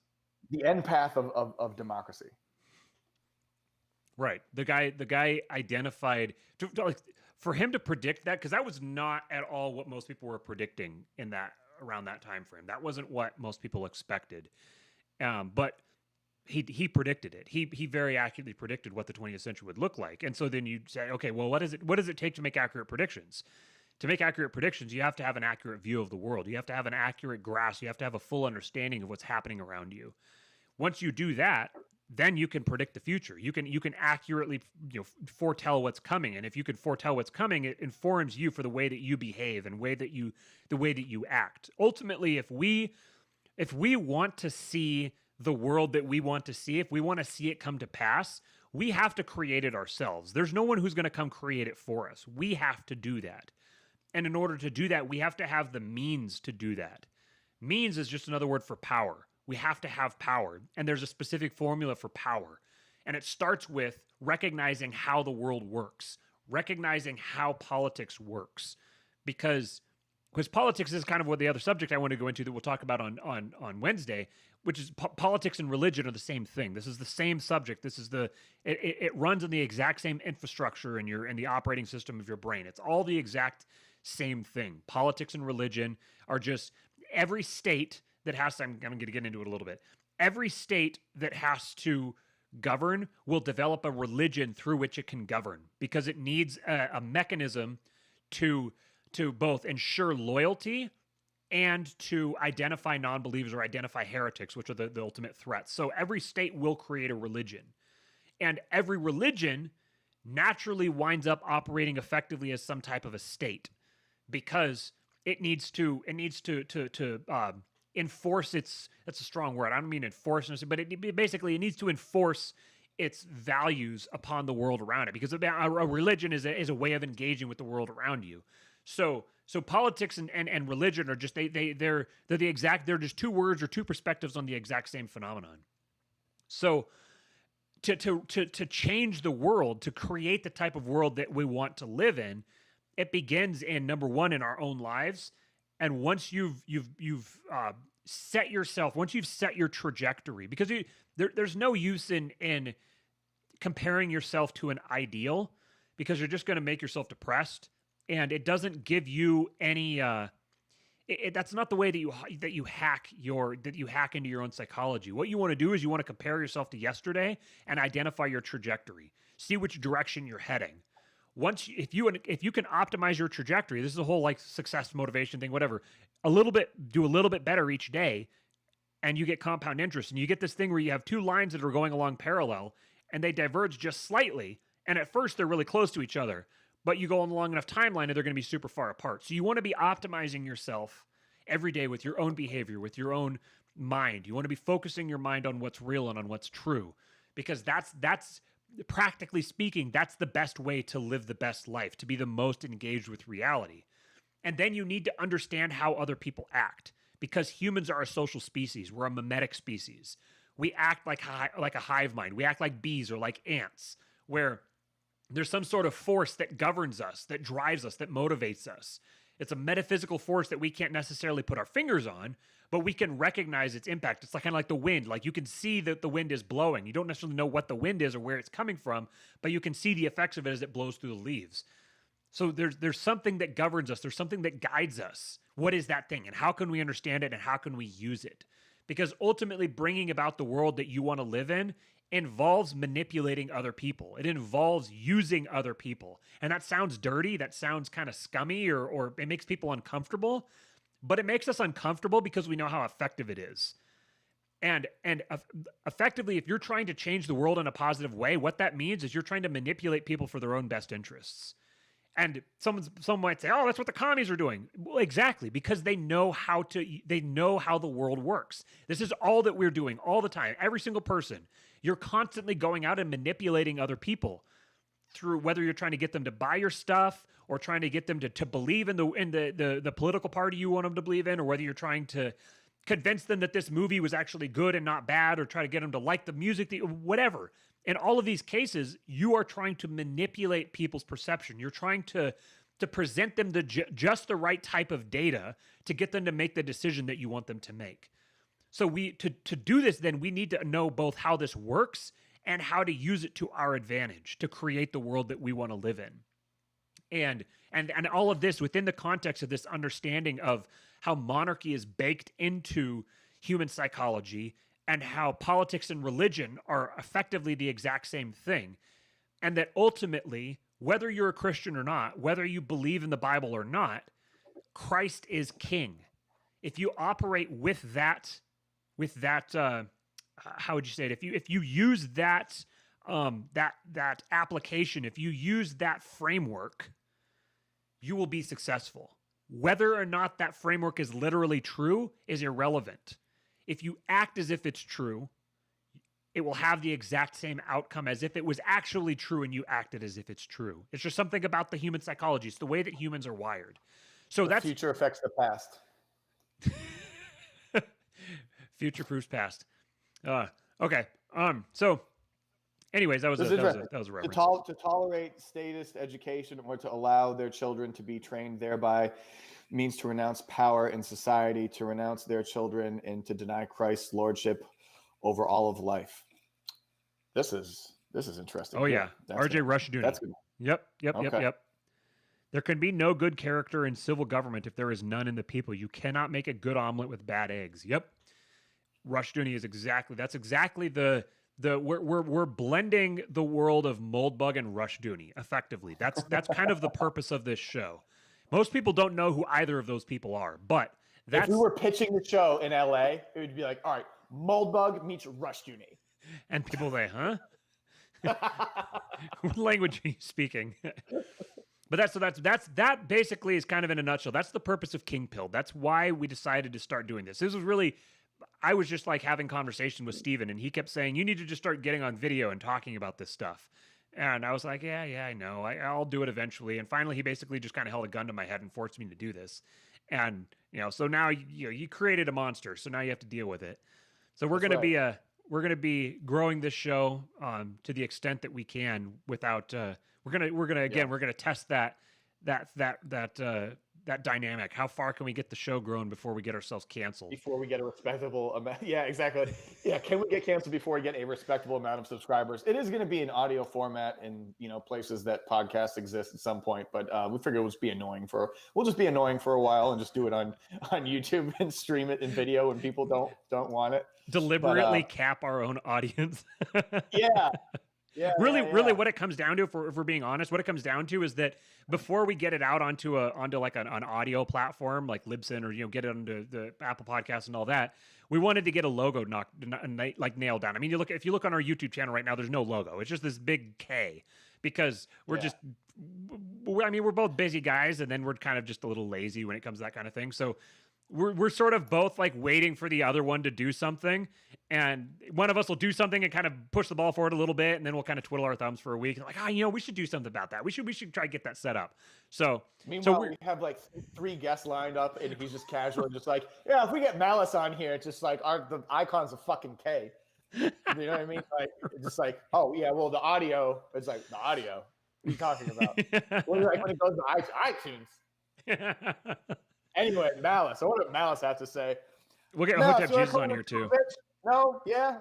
The end path of democracy. Right. The guy identified for him to predict that, because that was not at all what most people were predicting around that time frame. That wasn't what most people expected. But he predicted it. He very accurately predicted what the 20th century would look like. And so then you say, okay, well, what does it take to make accurate predictions? To make accurate predictions, you have to have an accurate view of the world. You have to have an accurate grasp. You have to have a full understanding of what's happening around you. Once you do that, then you can predict the future. You can accurately, foretell what's coming. And if you can foretell what's coming, it informs you for the way that you behave and the way that you act. Ultimately, if we want to see the world that we want to see, if we want to see it come to pass, we have to create it ourselves. There's no one who's going to come create it for us. We have to do that. And in order to do that, we have to have the means to do that. Means is just another word for power. We have to have power. And there's a specific formula for power. And it starts with recognizing how the world works, recognizing how politics works. Because politics is kind of what the other subject I want to go into that we'll talk about on Wednesday, which is politics and religion are the same thing. This is the same subject. This is it runs on the exact same infrastructure in the operating system of your brain. It's all the exact same thing. Politics and religion are just every state that has to, I'm going to get into it a little bit. Every state that has to govern will develop a religion through which it can govern, because it needs a mechanism to both ensure loyalty and to identify non-believers or identify heretics, which are the ultimate threats. So every state will create a religion. And every religion naturally winds up operating effectively as some type of a state, because it needs to enforce its, that's a strong word. I don't mean enforce, but it needs to enforce its values upon the world around it, because a religion is a way of engaging with the world around you. So So politics and religion are just they're just two words or two perspectives on the exact same phenomenon. So to change the world, to create the type of world that we want to live in, it begins in, number one, in our own lives. And once you've set yourself, once you've set your trajectory, because there's no use in comparing yourself to an ideal, because you're just going to make yourself depressed, and it doesn't give you any. That's not the way that you hack into your own psychology. What you want to do is you want to compare yourself to yesterday and identify your trajectory, see which direction you're heading. If you can optimize your trajectory, this is a whole like success motivation thing, whatever. Do a little bit better each day, and you get compound interest, and you get this thing where you have two lines that are going along parallel, and they diverge just slightly. And at first they're really close to each other, but you go on a long enough timeline and they're going to be super far apart. So you want to be optimizing yourself every day with your own behavior, with your own mind. You want to be focusing your mind on what's real and on what's true, because that's practically speaking, that's the best way to live the best life, to be the most engaged with reality. And then you need to understand how other people act, because humans are a social species. We're a mimetic species. We act like a hive mind. We act like bees or like ants, where there's some sort of force that governs us, that drives us, that motivates us. It's a metaphysical force that we can't necessarily put our fingers on, but we can recognize its impact. It's like kind of like the wind. Like you can see that the wind is blowing. You don't necessarily know what the wind is or where it's coming from, but you can see the effects of it as it blows through the leaves. So there's something that governs us. There's something that guides us. What is that thing? And how can we understand it? And how can we use it? Because ultimately bringing about the world that you want to live in involves manipulating other people. It involves using other people. And that sounds dirty. That sounds kind of scummy, or it makes people uncomfortable. But it makes us uncomfortable because we know how effective it is. And effectively, if you're trying to change the world in a positive way, what that means is you're trying to manipulate people for their own best interests. And someone might say, "Oh, that's what the commies are doing." Well, exactly, because they know how the world works. This is all that we're doing all the time. Every single person. You're constantly going out and manipulating other people through whether you're trying to get them to buy your stuff, or trying to get them to believe in the political party you want them to believe in, or whether you're trying to convince them that this movie was actually good and not bad, or try to get them to like the music, whatever. In all of these cases, you are trying to manipulate people's perception. You're trying to present them just the right type of data to get them to make the decision that you want them to make. So to do this, then we need to know both how this works and how to use it to our advantage to create the world that we want to live in. And all of this within the context of this understanding of how monarchy is baked into human psychology, and how politics and religion are effectively the exact same thing. And that ultimately, whether you're a Christian or not, whether you believe in the Bible or not, Christ is king. If you operate with that, how would you say it? If you use that application, if you use that framework, you will be successful. Whether or not that framework is literally true is irrelevant. If you act as if it's true, it will have the exact same outcome as if it was actually true and you acted as if it's true. It's just something about the human psychology. It's the way that humans are wired. So the future affects the past. Future proofs past. Okay. So anyways, that was a reference. To tolerate statist education, or to allow their children to be trained thereby, means to renounce power in society, to renounce their children, and to deny Christ's lordship over all of life. This is interesting. Oh yeah, R.J. Rushdoony. That's good. Yep. There can be no good character in civil government if there is none in the people. You cannot make a good omelet with bad eggs. Yep. Rushdoony is exactly the we're blending the world of Moldbug and Rushdoony effectively. That's kind of the purpose of this show. Most people don't know who either of those people are, but if we were pitching the show in LA, it would be like, all right, Moldbug meets Rushdoony. And people say, huh? What language are you speaking? But that basically is kind of in a nutshell. That's the purpose of Kingpilled. That's why we decided to start doing this. This was really, I was just like having conversation with Steven, and he kept saying, you need to just start getting on video and talking about this stuff. And I was like, yeah, I know. I'll do it eventually. And finally, he basically just kind of held a gun to my head and forced me to do this. And, so now, you created a monster. So now you have to deal with it. So we're going to be we're going to be growing this show to the extent that we can without, we're going to test that dynamic. How far can we get the show grown before we get ourselves canceled? Before we get a respectable amount. Yeah, exactly. Yeah. Can we get canceled before we get a respectable amount of subscribers? It is going to be an audio format in, places that podcasts exist at some point, but we figure we'll just be annoying for a while and just do it on YouTube and stream it in video when people don't want it. Deliberately cap our own audience. Yeah. Yeah, really, what it comes down to, if we're being honest, what it comes down to is that before we get it out onto like an audio platform like Libsyn, or get it onto the Apple Podcasts and all that, we wanted to get a logo nailed down. I mean, if you look on our YouTube channel right now, there's no logo. It's just this big K, because we're we're both busy guys, and then we're kind of just a little lazy when it comes to that kind of thing. So we're sort of both like waiting for the other one to do something, and one of us will do something and kind of push the ball forward a little bit, and then we'll kind of twiddle our thumbs for a week, like, we should do something about that. We should try to get that set up. So meanwhile, we have like 3 guests lined up, and he's just casual, just like, yeah, if we get Malice on here, it's just like the icon's a fucking K. You know what I mean? Like, it's just like, oh yeah, well, the audio, it's like the audio. What are you talking about? Well, like when it goes to iTunes. Anyway, Malice. I wonder what Malice has to say. We'll get Hotep Jesus on here too. No, yeah.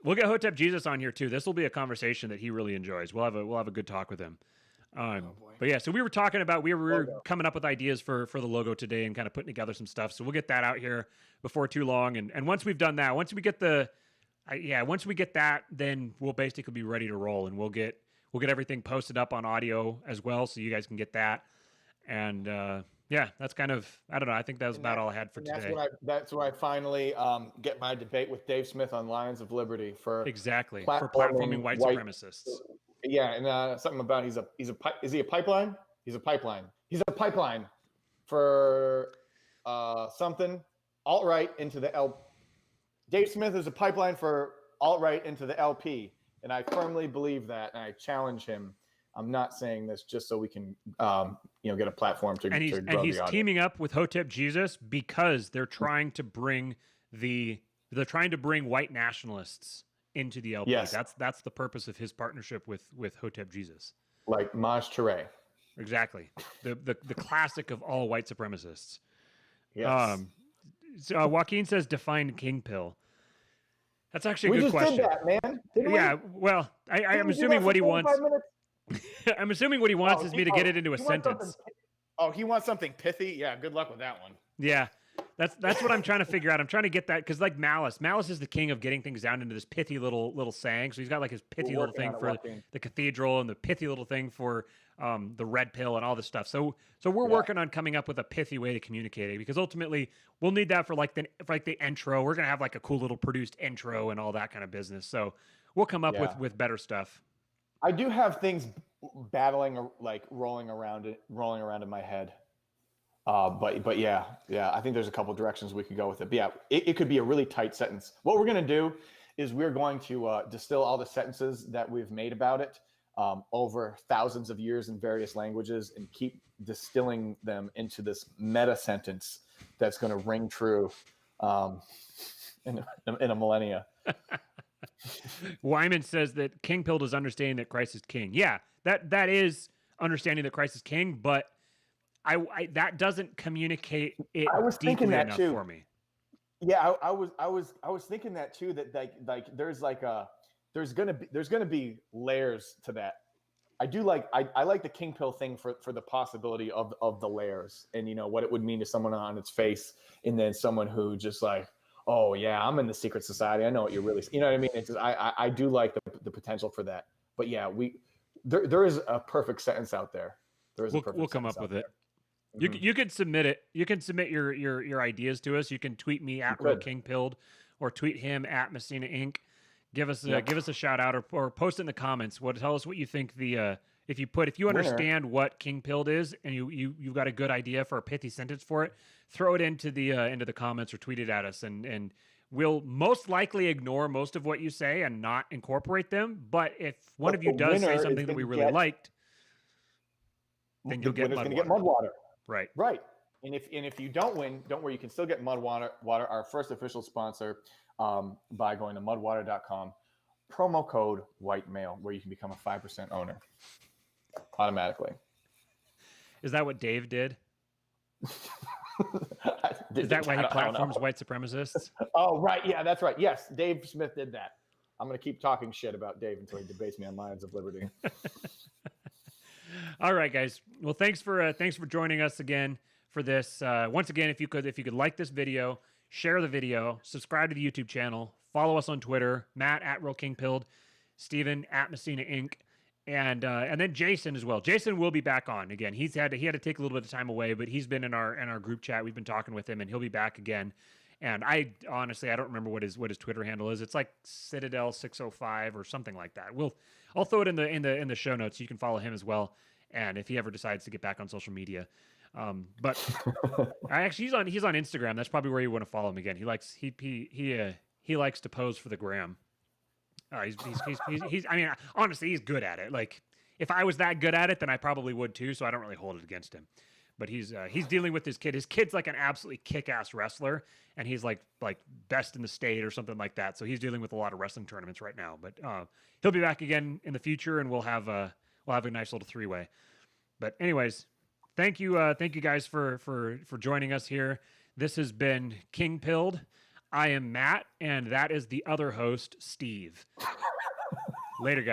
We'll get Hotep Jesus on here too. This will be a conversation that he really enjoys. We'll have a good talk with him. But yeah, so we were talking about we were coming up with ideas for the logo today and kind of putting together some stuff. So we'll get that out here before too long. And once we've done that, once we get that, then we'll basically be ready to roll, and we'll get everything posted up on audio as well, so you guys can get that. And yeah, that's kind of, I don't know. I think that was about all I had for today. That's where I finally get my debate with Dave Smith on Lions of Liberty for platforming white supremacists. Yeah, and something about is he a pipeline? He's a pipeline. He's a pipeline for something alt-right into the L. Dave Smith is a pipeline for alt-right into the LP, and I firmly believe that, and I challenge him. I'm not saying this just so we can, get a platform to. And he's teaming up with Hotep Jesus because they're trying to bring white nationalists into the LP. Yes. That's the purpose of his partnership with Hotep Jesus. Like Maj Touré. Exactly. The classic of all white supremacists. Yes. So Joaquin says define Kingpilled. That's actually a good question. We just did that, man. Didn't we? Yeah. Well, I'm assuming what he wants. I'm assuming what he wants is me to get it into a sentence. He wants something pithy. Yeah, good luck with that one. Yeah, that's what I'm trying to figure out. I'm trying to get that because like Malice is the king of getting things down into this pithy little saying. So he's got like his pithy little thing for the cathedral and the pithy little thing for the red pill and all this stuff. So we're working on coming up with a pithy way to communicate it, because ultimately we'll need that for like the intro. We're gonna have like a cool little produced intro and all that kind of business. So we'll come up with better stuff. I do have things battling, like rolling around in my head. But yeah, I think there's a couple directions we could go with it. But yeah, it could be a really tight sentence. What we're going to do is we're going to distill all the sentences that we've made about it over thousands of years in various languages, and keep distilling them into this meta sentence that's going to ring true in a millennia. Wyman says that Kingpilled is understanding that Christ is king. Yeah, that is understanding that Christ is king, but I that doesn't communicate it deeply enough for me. Yeah, I was thinking that too. That like there's gonna be layers to that. I like the Kingpilled thing for the possibility of the layers, and what it would mean to someone on its face, and then someone who just like, oh yeah, I'm in the secret society. I know what you're really, you know what I mean? It's just, I do like the potential for that. But yeah, there is a perfect sentence out there. We'll come up with it. You can submit it. You can submit your ideas to us. You can tweet me at Real Kingpilled, or tweet him at Messina Inc. Give us a shout out, or post it in the comments. Tell us what you think if you understand what Kingpilled is, and you've got a good idea for a pithy sentence for it, throw it into the comments or tweet it at us, and will most likely ignore most of what you say and not incorporate them. But if one of you does say something that we really liked, then you'll get mud water. Right. Right. And if you don't win, don't worry. You can still get mud water, our first official sponsor, by going to mudwater.com. Promo code white male, where you can become a 5% owner automatically. Is that what Dave did? Is that why he platforms white supremacists? Oh, right. Yeah, that's right. Yes, Dave Smith did that. I'm going to keep talking shit about Dave until he debates me on Lions of Liberty. All right, guys. Well, thanks for joining us again for this. Once again, if you could like this video, share the video, subscribe to the YouTube channel, follow us on Twitter, Matt at Real Kingpilled, Steven at Messina Inc., and then Jason as well. Jason will be back on again. He had to take a little bit of time away, but he's been in our group chat. We've been talking with him, and he'll be back again. And I honestly don't remember what his Twitter handle is. It's like Citadel 605 or something like that. I'll throw it in the show notes so you can follow him as well. And if he ever decides to get back on social media, but he's on Instagram. That's probably where you want to follow him again. He likes to pose for the gram. He's I mean, honestly, he's good at it. Like, if I was that good at it, then I probably would too. So I don't really hold it against him. But he's dealing with his kid. His kid's like an absolutely kick-ass wrestler, and he's like best in the state or something like that. So he's dealing with a lot of wrestling tournaments right now. But he'll be back again in the future, and we'll have a nice little three-way. But anyways, thank you guys for joining us here. This has been Kingpilled. I am Matt, and that is the other host, Steve. Later, guys.